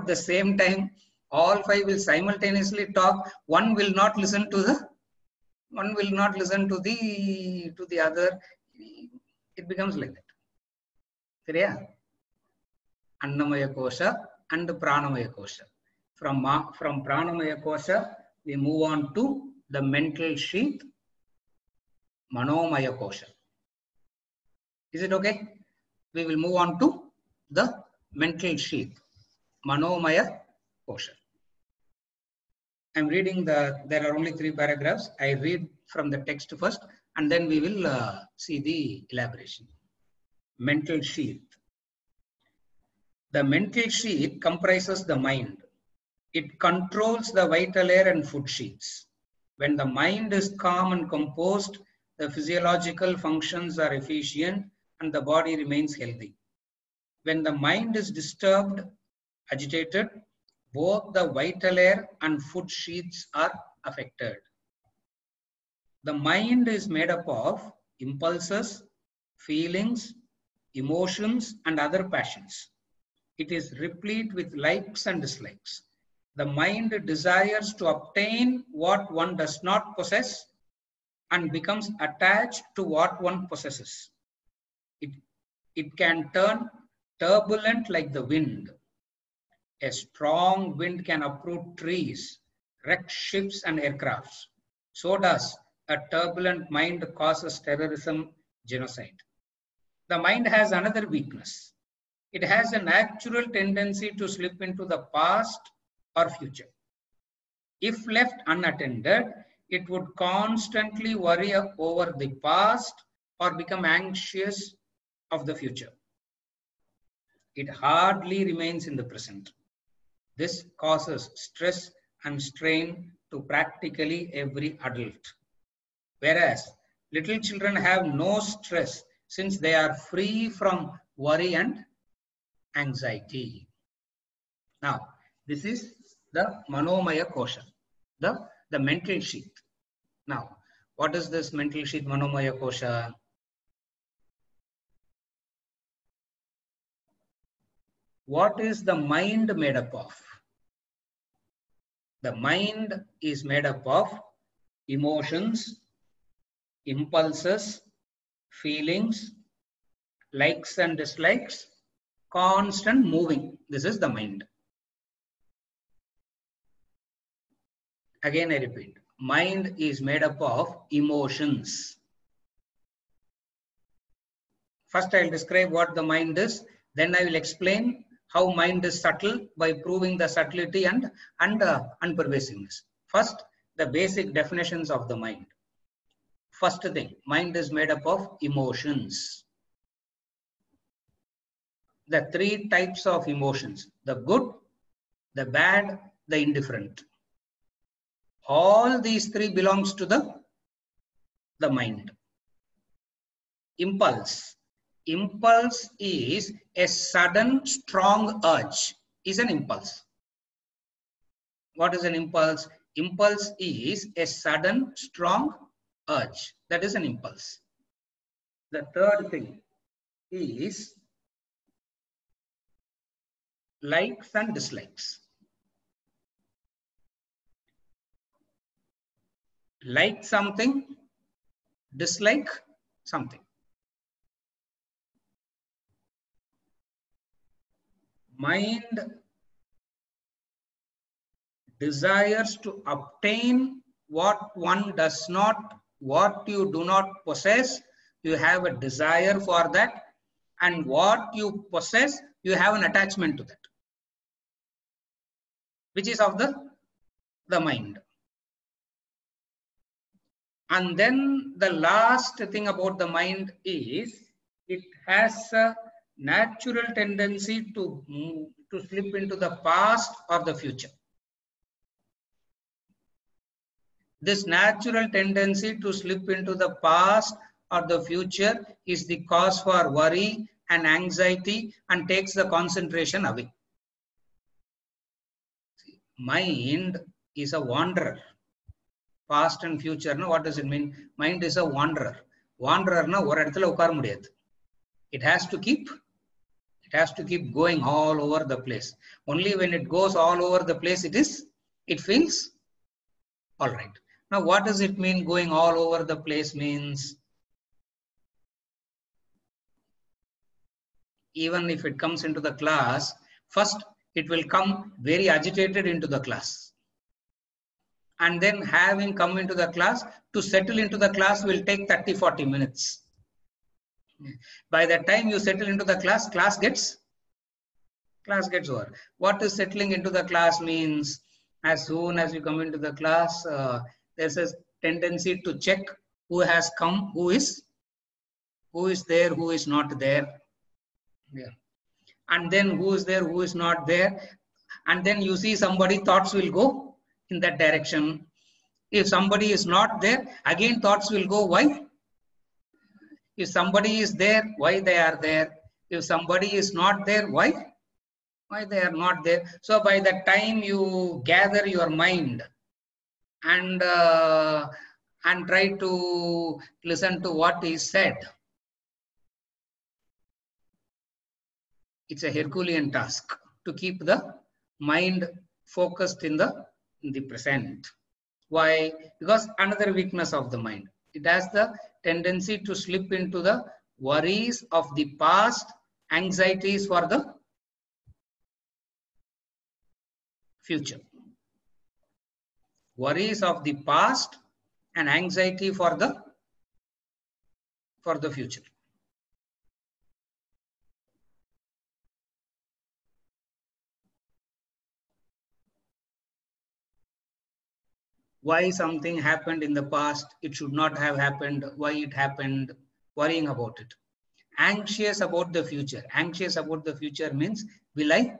the same time. All five will simultaneously talk. One will not listen to the other. It becomes like that. Clear? Annamaya Kosha and Pranamaya Kosha. From Pranamaya Kosha, we move on to the mental sheath, Manomaya Kosha. Is it okay? We will move on to the mental sheath, Manomaya Kosha. I'm reading there are only 3 paragraphs. I read from the text first, and then we will see the elaboration. Mental sheath. The mental sheath comprises the mind. It controls the vital air and food sheaths. When the mind is calm and composed, the physiological functions are efficient and the body remains healthy. When the mind is disturbed, agitated, both the vital air and food sheaths are affected. The mind is made up of impulses, feelings, emotions, and other passions. It is replete with likes and dislikes. The mind desires to obtain what one does not possess and becomes attached to what one possesses. It can turn turbulent like the wind. A strong wind can uproot trees, wreck ships and aircrafts. So does a turbulent mind causes terrorism, genocide. The mind has another weakness. It has a natural tendency to slip into the past or future. If left unattended, it would constantly worry over the past or become anxious of the future. It hardly remains in the present. This causes stress and strain to practically every adult. Whereas little children have no stress since they are free from worry and anxiety. Now, this is the Manomaya Kosha, the mental sheath. Now, what is this mental sheath, Manomaya Kosha? What is the mind made up of? The mind is made up of emotions, impulses, feelings, likes and dislikes, constant moving. This is the mind. Again, I repeat, mind is made up of emotions. First, I'll describe what the mind is. Then I will explain how mind is subtle by proving the subtlety and unpervasiveness. First, the basic definitions of the mind. First thing, mind is made up of emotions. The three types of emotions, the good, the bad, the indifferent. All these three belongs to the mind. Impulse. Impulse is a sudden strong urge, is an impulse. What is an impulse? Impulse is a sudden strong urge. That is an impulse. The third thing is likes and dislikes. Like something, dislike something. Mind desires to obtain what one does not, what you do not possess. You have a desire for that, and what you possess, you have an attachment to that, which is of the mind. And then the last thing about the mind is it has a natural tendency to slip into the past or the future. This natural tendency to slip into the past or the future is the cause for worry and anxiety and takes the concentration away. Mind is a wanderer. Past and future, no, what does it mean? Mind is a wanderer. Wanderer na or edathila ukar mudiyadhu. It has to keep going all over the place. Only when it goes all over the place, it feels all right. Now, what does it mean going all over the place means? Even if it comes into the class, first it will come very agitated into the class. And then having come into the class, to settle into the class will take 30-40 minutes. By the time you settle into the class gets over. What is settling into the class means? As soon as you come into the class, there's a tendency to check who has come, who is there, who is not there. Yeah. And then who is there, who is not there. And then you see somebody, thoughts will go in that direction. If somebody is not there, again thoughts will go, why? If somebody is there, why they are there? If somebody is not there, why? Why they are not there? So by the time you gather your mind and try to listen to what is said, it's a Herculean task to keep the mind focused in the present. Why? Because another weakness of the mind. It has the tendency to slip into the worries of the past, anxieties for the future. Worries of the past and anxiety for the future. Why something happened in the past, it should not have happened, why it happened, worrying about it. Anxious about the future. Anxious about the future means, will I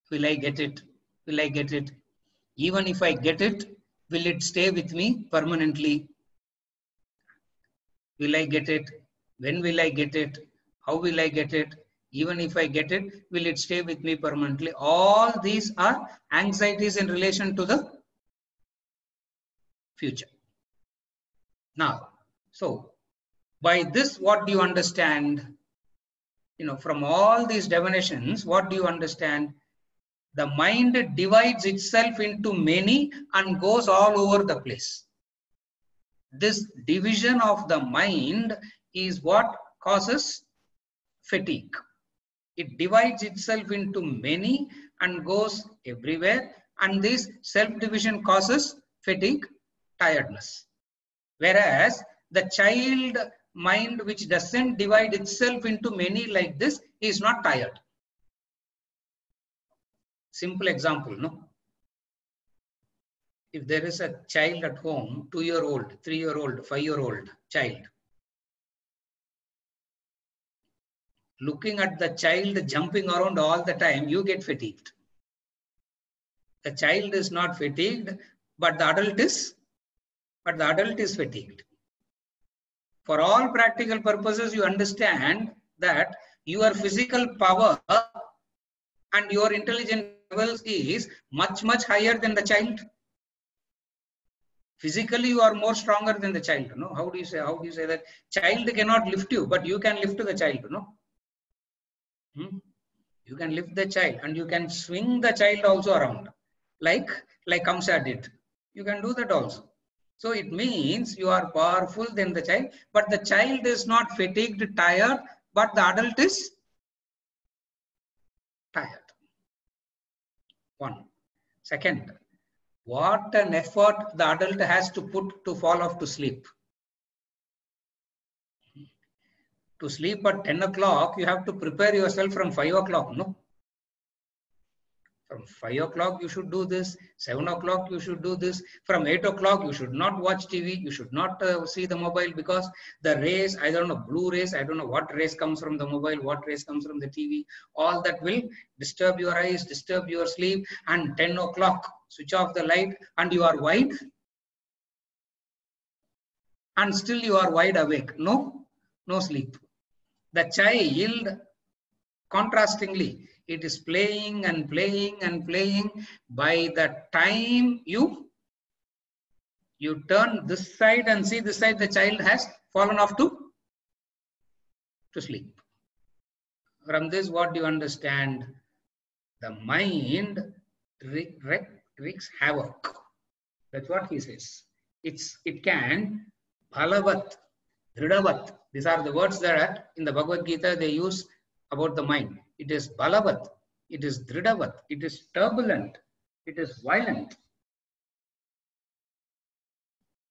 get it? Will I get it? Even if I get it, will it stay with me permanently? Will I get it? When will I get it? How will I get it? Even if I get it, will it stay with me permanently? All these are anxieties in relation to the future. Now, so by this, what do you understand? From all these definitions, what do you understand? The mind divides itself into many and goes all over the place. This division of the mind is what causes fatigue. It divides itself into many and goes everywhere, and this self-division causes fatigue, tiredness. Whereas the child mind which doesn't divide itself into many like this is not tired. Simple example, no? If there is a child at home, 2-year-old, 3-year-old, 5-year-old child, looking at the child jumping around all the time, you get fatigued. The child is not fatigued, but the adult is fatigued. For all practical purposes, you understand that your physical power and your intelligence levels is much, much higher than the child. Physically, you are more stronger than the child. No? How do you say that? Child cannot lift you, but you can lift the child. No? You can lift the child and you can swing the child also around, like Kamsa did. You can do that also. So it means you are powerful than the child, but the child is not fatigued, tired, but the adult is tired. One. Second, what an effort the adult has to put to fall off to sleep. To sleep at 10 o'clock, you have to prepare yourself from 5 o'clock, no? From 5 o'clock, you should do this. 7 o'clock, you should do this. From 8 o'clock, you should not watch TV. You should not see the mobile, because the rays, I don't know, blue rays, I don't know what rays comes from the mobile, what rays comes from the TV. All that will disturb your eyes, disturb your sleep. And 10 o'clock, switch off the light and you are wide. And still you are wide awake. No sleep. The child, contrastingly, it is playing and playing and playing. By the time you turn this side and see this side, the child has fallen off to sleep. From this, what do you understand? The mind wreaks havoc. That's what he says. It can bhalavat, dridavat. These are the words that in the Bhagavad Gita they use about the mind. It is balavat, it is dridavat, it is turbulent, it is violent.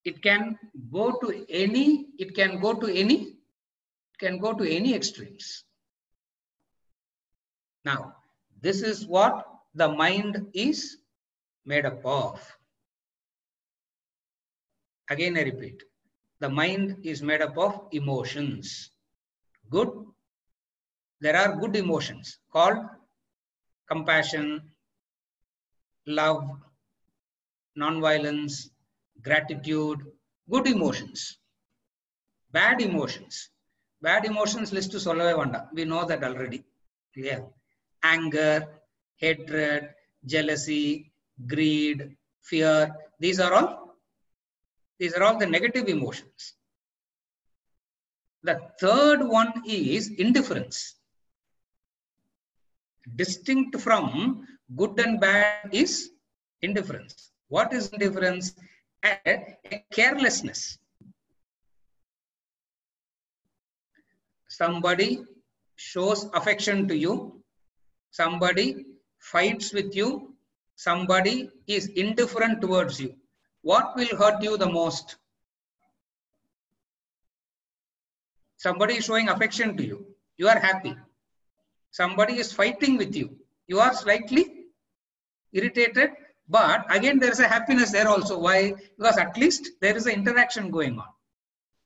It can go to any extremes. Now, this is what the mind is made up of. Again, I repeat, the mind is made up of emotions. Good. There are good emotions called compassion, love, non-violence, gratitude, good emotions. Bad emotions list to sollave vanda. We know that already. Yeah. Anger, hatred, jealousy, greed, fear. These are all the negative emotions. The third one is indifference. Distinct from good and bad is indifference. What is indifference? A carelessness. Somebody shows affection to you. Somebody fights with you. Somebody is indifferent towards you. What will hurt you the most? Somebody is showing affection to you. You are happy. Somebody is fighting with you. You are slightly irritated, but again there is a happiness there also. Why? Because at least there is an interaction going on.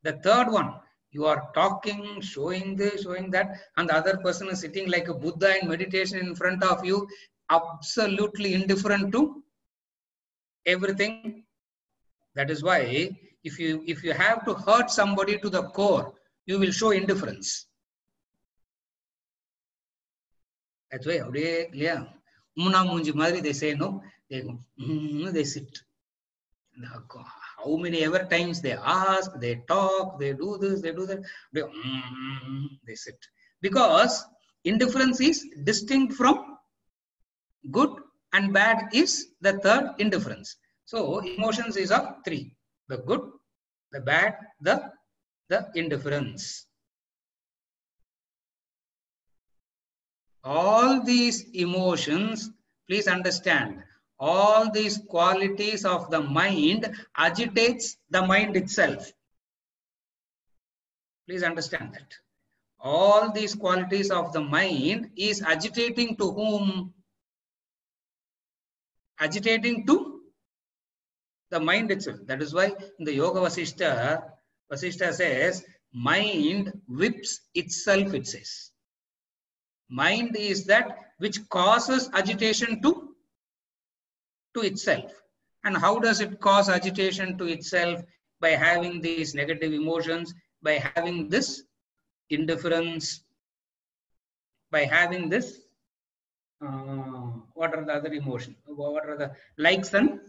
The third one, you are talking, showing this, showing that, and the other person is sitting like a Buddha in meditation in front of you, absolutely indifferent to everything. That is why if you have to hurt somebody to the core, you will show indifference. That's why, yeah, they say no, they sit. How many ever times they ask, they talk, they do this, they do that, they sit. Because indifference is distinct from good and bad is the third indifference. So emotions is of three: the good, the bad, the indifference. All these emotions, please understand, all these qualities of the mind agitates the mind itself. Please understand that. All these qualities of the mind is agitating to whom? Agitating to the mind itself. That is why in the Yoga Vasishtha, Vasishtha says, mind whips itself, it says. Mind is that which causes agitation to itself. And how does it cause agitation to itself? By having these negative emotions, by having this indifference, by having this, what are the other emotions? What are the likes and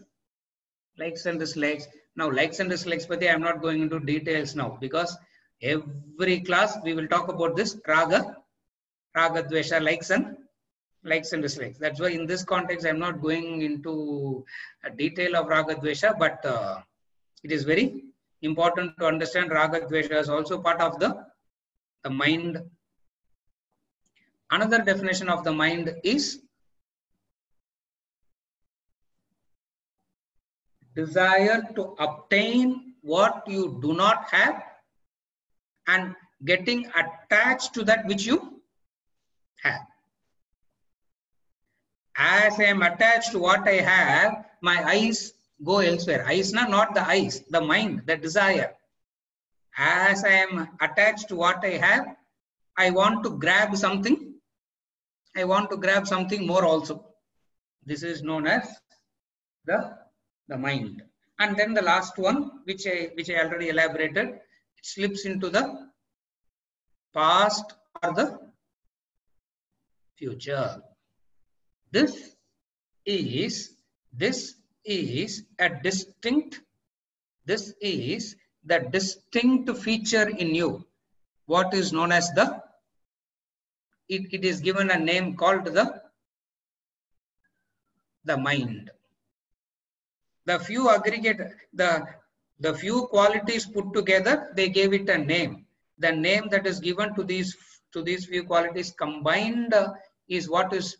dislikes? Now, likes and dislikes, but I'm not going into details now, because every class we will talk about this raga, dvesha, likes and dislikes. That's why in this context, I'm not going into a detail of raga, dvesha, but it is very important to understand raga, dvesha is also part of the mind. Another definition of the mind is desire to obtain what you do not have and getting attached to that which you have. As I am attached to what I have, my eyes go elsewhere. Eyes, not the eyes, the mind, the desire. As I am attached to what I have, I want to grab something. I want to grab something more also. This is known as the mind. And then the last one, which I already elaborated, it slips into the past or the future. This is a distinct, this is the distinct feature in you. What is known as the, it is given a name called the mind. The few aggregate, the few qualities put together, they gave it a name. The name that is given to these few qualities combined is what is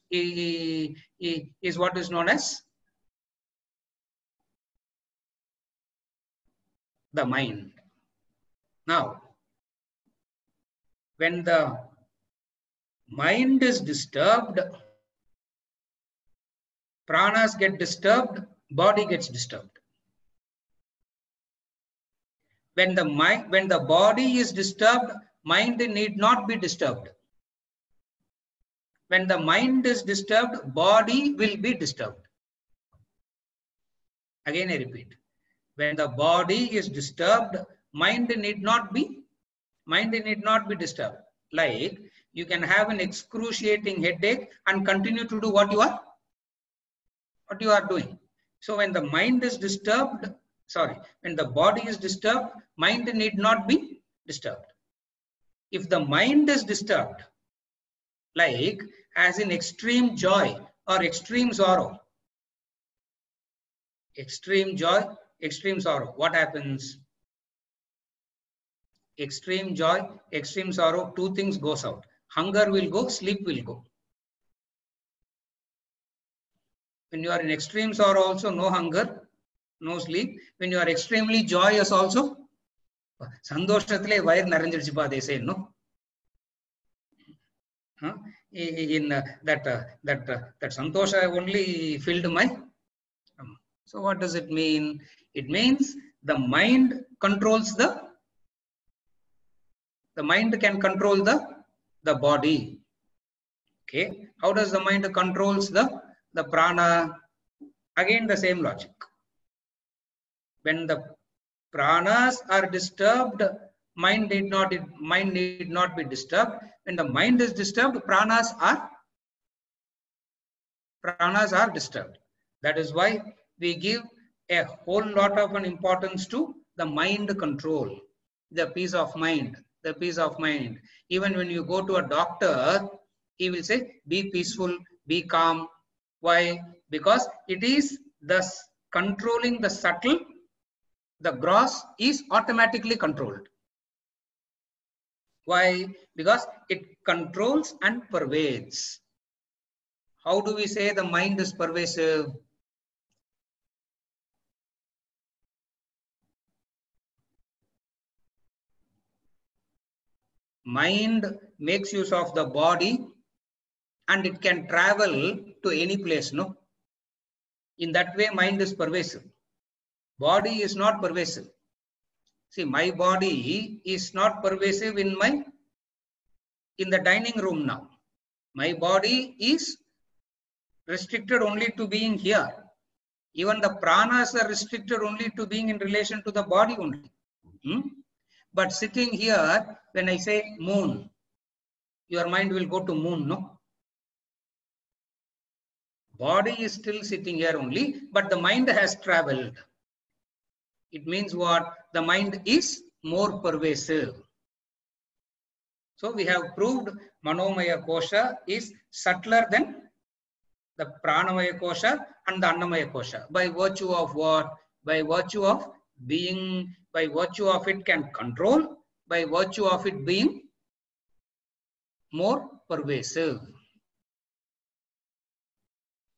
known as the mind. Now, when the mind is disturbed, pranas get disturbed, body gets disturbed. When the body is disturbed, mind need not be disturbed. When the mind is disturbed, body will be disturbed. Again, I repeat. When the body is disturbed, mind need not be disturbed. Like, you can have an excruciating headache and continue to do what you are doing. So when the mind is disturbed, when the body is disturbed, mind need not be disturbed. If the mind is disturbed, like as in extreme joy or extreme sorrow, extreme joy, extreme sorrow, what happens? Extreme joy, extreme sorrow, two things goes out. Hunger will go, sleep will go. When you are in extreme sorrow also, no hunger, no sleep. When you are extremely joyous also, sandoshathile vair naranjirichipa, they say, no? In that santosha only filled my. So what does it mean? It means the mind controls the mind can control the body. Okay. How does the mind controls the prana? Again, the same logic. When the pranas are disturbed, mind need not be disturbed. When the mind is disturbed, pranas are disturbed. That is why we give a whole lot of an importance to the mind control, the peace of mind, the peace of mind. Even when you go to a doctor, he will say, be peaceful, be calm. Why? Because it is thus controlling the subtle, the gross is automatically controlled. Why? Because it controls and pervades. How do we say the mind is pervasive? Mind makes use of the body and it can travel to any place, no? In that way, mind is pervasive. Body is not pervasive. See, my body is not pervasive in the dining room now. My body is restricted only to being here. Even the pranas are restricted only to being in relation to the body only. But sitting here, when I say moon, your mind will go to moon, no? Body is still sitting here only, but the mind has traveled. It means what? The mind is more pervasive. So we have proved Manomaya Kosha is subtler than the Pranamaya Kosha and the Annamaya Kosha. By virtue of what? By virtue of being, by virtue of it can control, by virtue of it being more pervasive.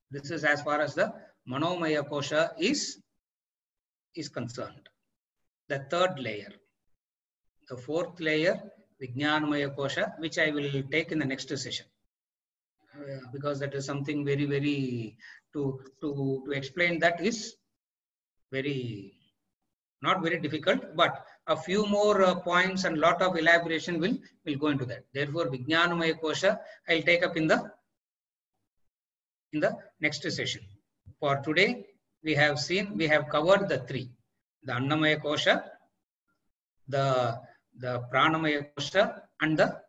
This is as far as the Manomaya Kosha is concerned. The third layer. The fourth layer, Vijnanamaya Kosha, which I will take in the next session. Because that is something very, very, to explain that is very, not very difficult, but a few more points and lot of elaboration will go into that. Therefore, Vijnanamaya Kosha, I'll take up in the next session. For today, we have covered the three: the Annamaya Kosha, the Pranamaya Kosha, and the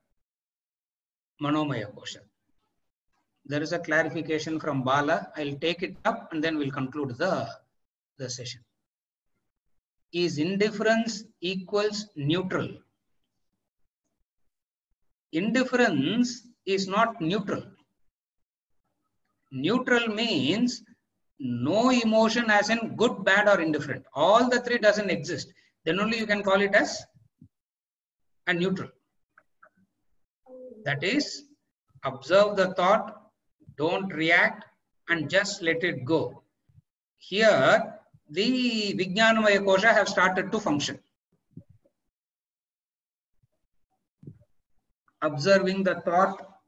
Manomaya Kosha. There is a clarification from Bala. I'll take it up and then we'll conclude the session. Is indifference equals neutral? Indifference is not neutral. Neutral means no emotion as in good, bad, or indifferent. All the three doesn't exist. Then only you can call it as a neutral. That is, observe the thought, don't react, and just let it go. Here, the Vijnanamaya Kosha have started to function. Observing the thought,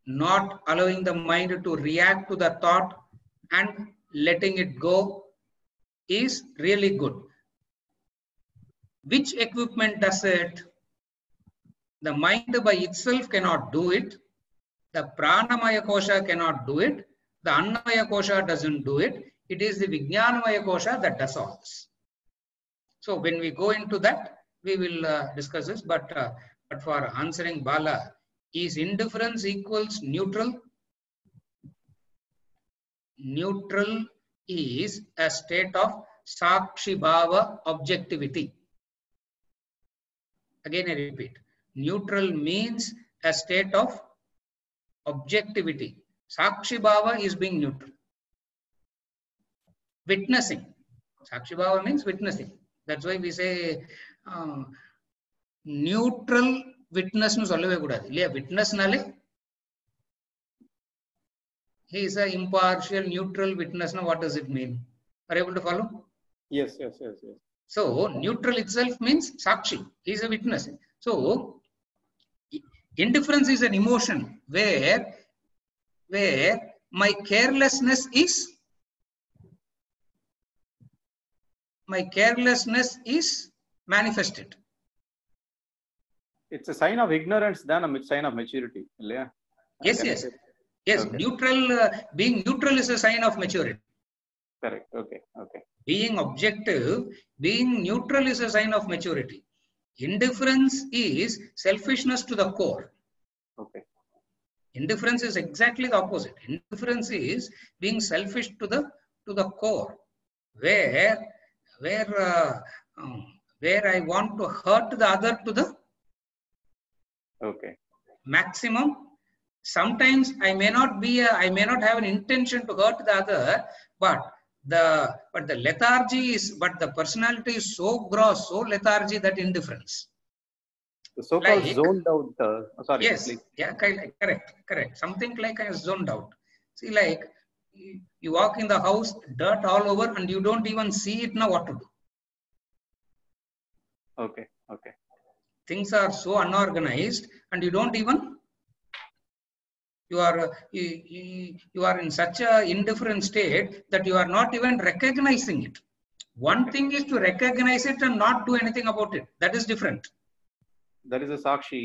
not allowing the mind to react to the thought and letting it go is really good. Which equipment does it? The mind by itself cannot do it. The Pranamaya Kosha cannot do it. The Annamaya Kosha doesn't do it. It is the Vijnanamaya Kosha that does all this. So when we go into that, we will discuss this. But for answering Bala, is indifference equals neutral? Neutral is a state of Sakshi Bhava objectivity. Again, I repeat. Neutral means a state of objectivity. Sakshi Bhava is being neutral. Witnessing. Sakshi Bhava means witnessing. That's why we say neutral witness nu sollave kudadu. Illaya witness nale he is a impartial neutral witness. Now what does it mean? Are you able to follow? Yes. So neutral itself means Sakshi. He is a witness. So indifference is an emotion where my carelessness is manifested. It's a sign of ignorance than a sign of maturity. Yes. Okay. Neutral, being neutral is a sign of maturity. Correct. Okay. Being objective, being neutral is a sign of maturity. Indifference is selfishness to the core. Okay. Indifference is exactly the opposite. Indifference is being selfish to the core, where I want to hurt the other to the maximum. Sometimes I may not have an intention to hurt the other, but the lethargy is, but the personality is so gross, so lethargy that indifference. The so-called Like- zoned out. Sorry, Yes, please. yeah, correct. Something like I zoned out. See, like you walk in the house, dirt all over, and you don't even see it now what to do. Okay. Things are so unorganized, and you don't even. You are in such a indifferent state that you are not even recognizing it. One thing is to recognize it and not do anything about it. That is different. That is a Sakshi.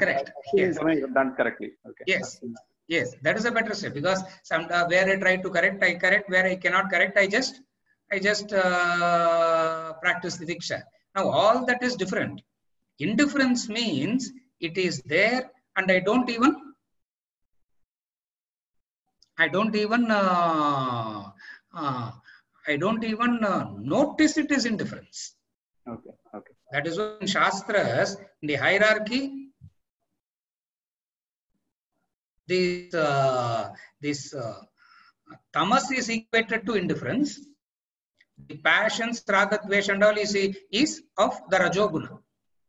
Correct. Yes. Done correctly. Okay. Yes, that is a better step, because some where I try to correct, I correct. Where I cannot correct, I just practice the diksha. Now all that is different. Indifference means it is there, and I don't even notice it is indifference. Okay. That is why in Shastras, in the hierarchy, this tamas is equated to indifference. The passions, raga, dvesh, and all is of the rajoguna.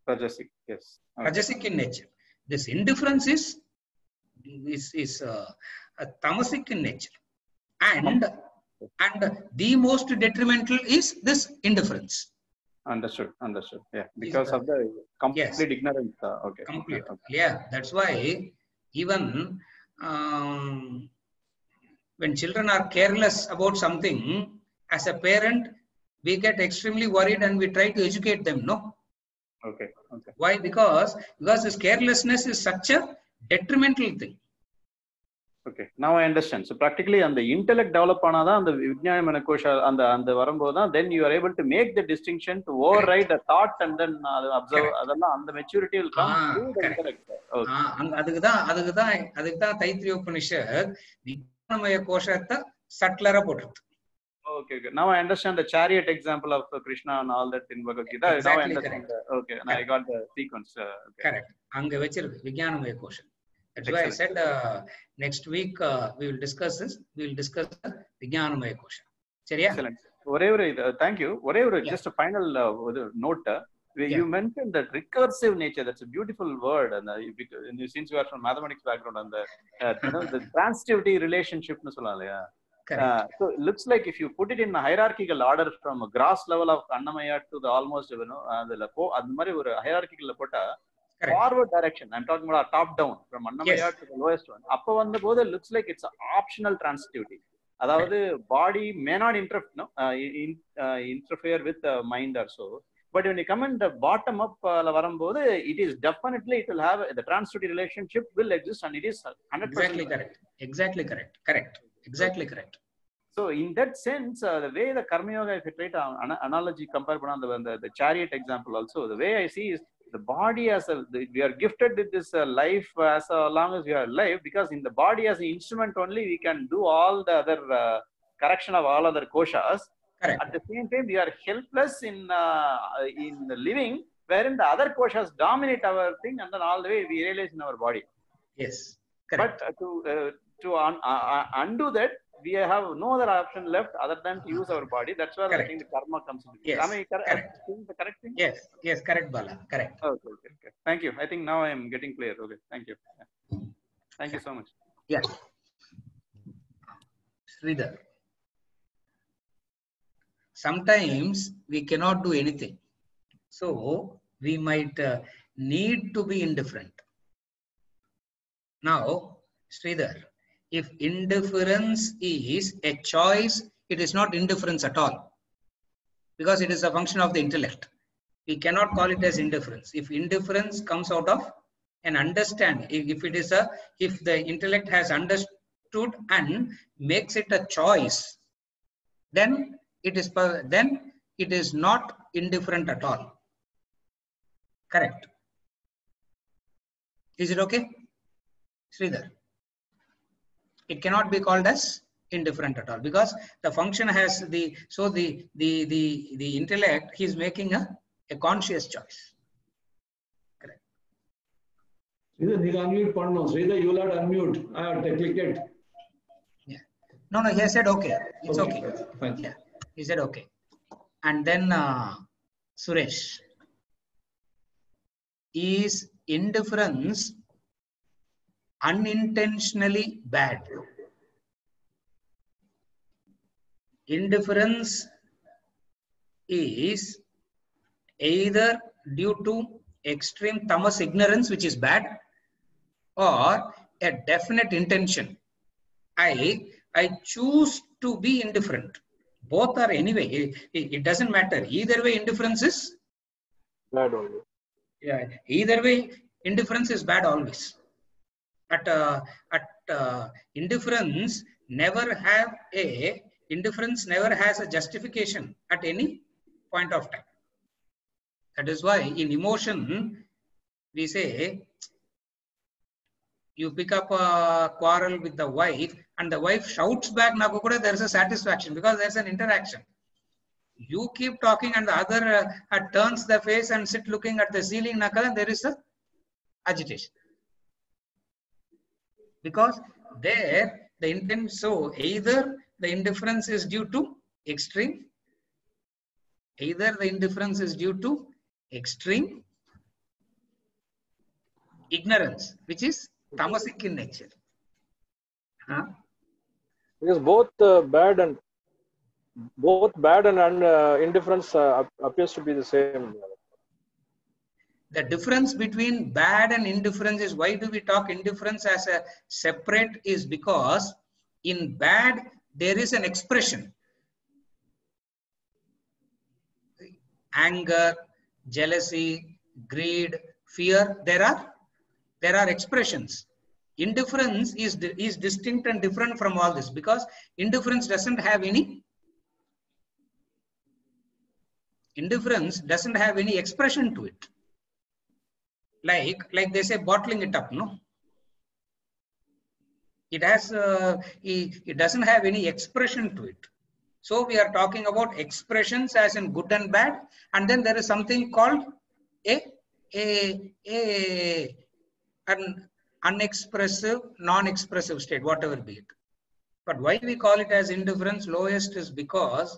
Rajasic, yes. Okay. Rajasic in nature. This indifference is tamasic in nature, and the most detrimental is this indifference. Understood. Yeah, because of the complete ignorance. Okay. Complete. Okay. Yeah, that's why even when children are careless about something, as a parent, we get extremely worried and we try to educate them. No. Okay. Why? Because this carelessness is such a detrimental thing. Okay. Now I understand. So practically, on the intellect develop anada, the Vijnana Manakosha, and the Varamboda, then you are able to make the distinction to override the thought and then observe. And the maturity will come through the intellect. Okay. அதுக்குதான் தைத்திரிய உபனிஷத் விஞ்ஞானமய கோஷத்தை சட்லரா போட்டிருக்கு. Okay. Now I understand the chariot example of Krishna and all that in Bhagavad Gita. Exactly, now I understand. Okay. Now I got the sequence. Okay. Correct. அங்க வச்சிருக்கு விஞ்ஞானமய கோஷம். That's why I said next week we will discuss this. We will discuss the Vijnanamaya Kosha. Excellent. Thank you. Just a final note. You mentioned that recursive nature. That's a beautiful word. And since you are from mathematics background, and the transitivity relationship. So it looks like if you put it in a hierarchical order from a gross level of Annamaya to the almost, the hierarchical forward direction. I'm talking about top down from Annamaya to the lowest one. Upper one, the looks like it's an optional transitivity. That the body may not interfere with the mind or so. But when you come in the bottom up, it is definitely, it will have the transitivity relationship will exist, and it is 100%. Exactly correct. So in that sense, the way the Karma Yoga, if you try to analogy compare the chariot example also, the way I see is the body we are gifted with this life as long as we are alive, because in the body as an instrument only we can do all the other correction of all other koshas. Correct. At the same time, we are helpless in the living, wherein the other koshas dominate our thing, and then all the way we realize in our body. Yes. Correct. But to undo that, we have no other option left other than to use our body. That's where I think the karma comes into. Yes. Am I correct? The correct thing? Yes, correct, Bala. Correct. Okay. Thank you. I think now I am getting clear. Okay. Thank you. Thank you so much. Yeah. Sridhar. Sometimes we cannot do anything. So we might need to be indifferent. Now, Sridhar, if indifference is a choice, it is not indifference at all, because it is a function of the intellect. We cannot call it as indifference. If indifference comes out of an understanding, if the intellect has understood and makes it a choice, then it is not indifferent at all. Correct. Is it okay, Sridhar? It cannot be called as indifferent at all, because the function has the intellect, he is making a conscious choice. Correct. Sridhar, you unmute pannu. Sridhar, you will have to unmute. I have to click it. Yeah. No, he has said okay. It's okay. Fine. Yeah. He said okay. And then Suresh. is indifference unintentionally bad? Indifference is either due to extreme tamas ignorance, which is bad, or a definite intention. I choose to be indifferent. Both are anyway. It doesn't matter. Either way, indifference is bad only. Yeah. Either way, indifference is bad always. Indifference never has a justification at any point of time. That is why in emotion we say, you pick up a quarrel with the wife and the wife shouts back, there is a satisfaction because there's an interaction. You keep talking and the other turns the face and sit looking at the ceiling, there is a agitation. Because there the intent, so either the indifference is due to extreme, ignorance, which is tamasic in nature. Because both bad and indifference appears to be the same. The difference between bad and indifference is, why do we talk indifference as a separate, is because in bad there is an expression. Anger, jealousy, greed, fear, there are expressions. Indifference is distinct and different from all this because indifference doesn't have any expression to it. Like they say, bottling it up, no? It has, it doesn't have any expression to it. So we are talking about expressions as in good and bad, and then there is something called an unexpressive, non-expressive state, whatever be it. But why we call it as indifference lowest is because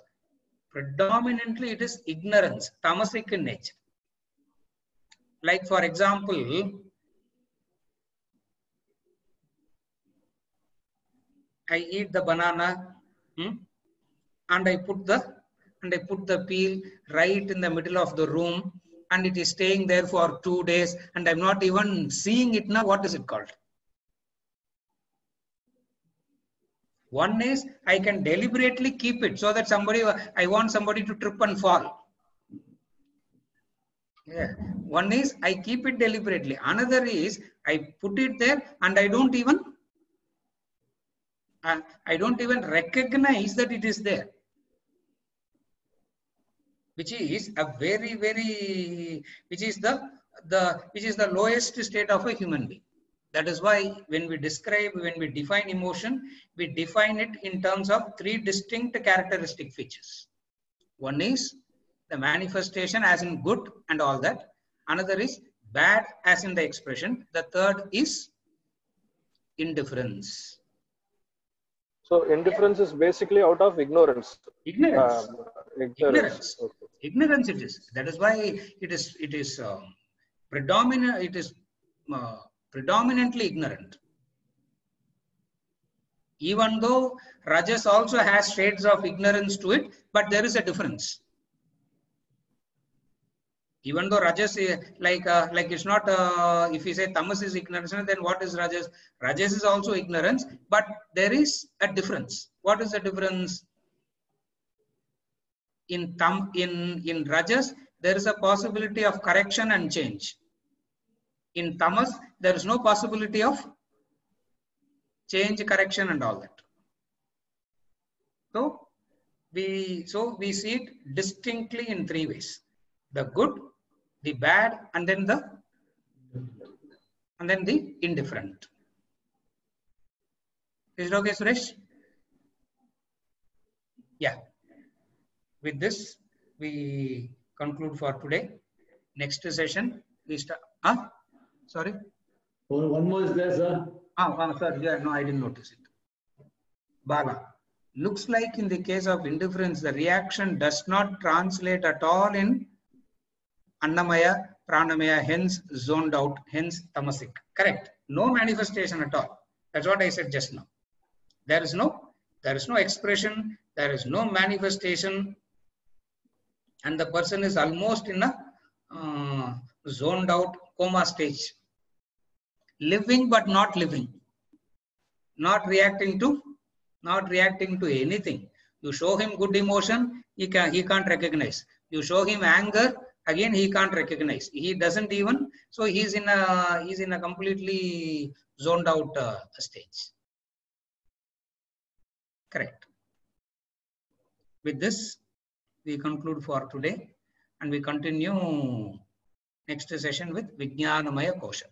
predominantly it is ignorance, tamasic in nature. Like for example, I eat the banana and I put the peel right in the middle of the room and it is staying there for 2 days and I'm not even seeing it now. What is it called? One is I can deliberately keep it so that I want somebody to trip and fall. Yeah. One is I keep it deliberately. Another is I put it there and I don't even recognize that it is there, which is a which is the lowest state of a human being. That is why when we define emotion, we define it in terms of 3 distinct characteristic features. One is the manifestation as in good and all that. Another is bad as in the expression. The third is indifference. So indifference is basically out of ignorance. Ignorance. Ignorance. Okay. Ignorance it is. That is why it is predominant. It is predominantly ignorant. Even though Rajas also has shades of ignorance to it, but there is a difference. Even though Rajas, like it's not, if we say Tamas is ignorance, then what is Rajas? Rajas is also ignorance, but there is a difference. What is the difference? In Rajas, there is a possibility of correction and change. In Tamas, there is no possibility of change, correction, and all that. So we see it distinctly in 3 ways: the good, the bad, and then the indifferent. Is it okay, Suresh? Yeah. With this, we conclude for today. Next session, we start. Sorry? One more is there, sir. Sorry. Yeah, no, I didn't notice it. Bala. Looks like in the case of indifference, the reaction does not translate at all in Annamaya pranamaya, hence zoned out, hence tamasic. Correct. No manifestation at all. That's what I said just now. There is no expression, there is no manifestation, and the person is almost in a zoned out coma stage. Living but not living. Not reacting to anything. You show him good emotion, he can't recognize. You show him anger, again he can't recognize. He doesn't even, so he's in a completely zoned out stage. Correct. With this, we conclude for today, and we continue next session with Vijnanamaya Kosha.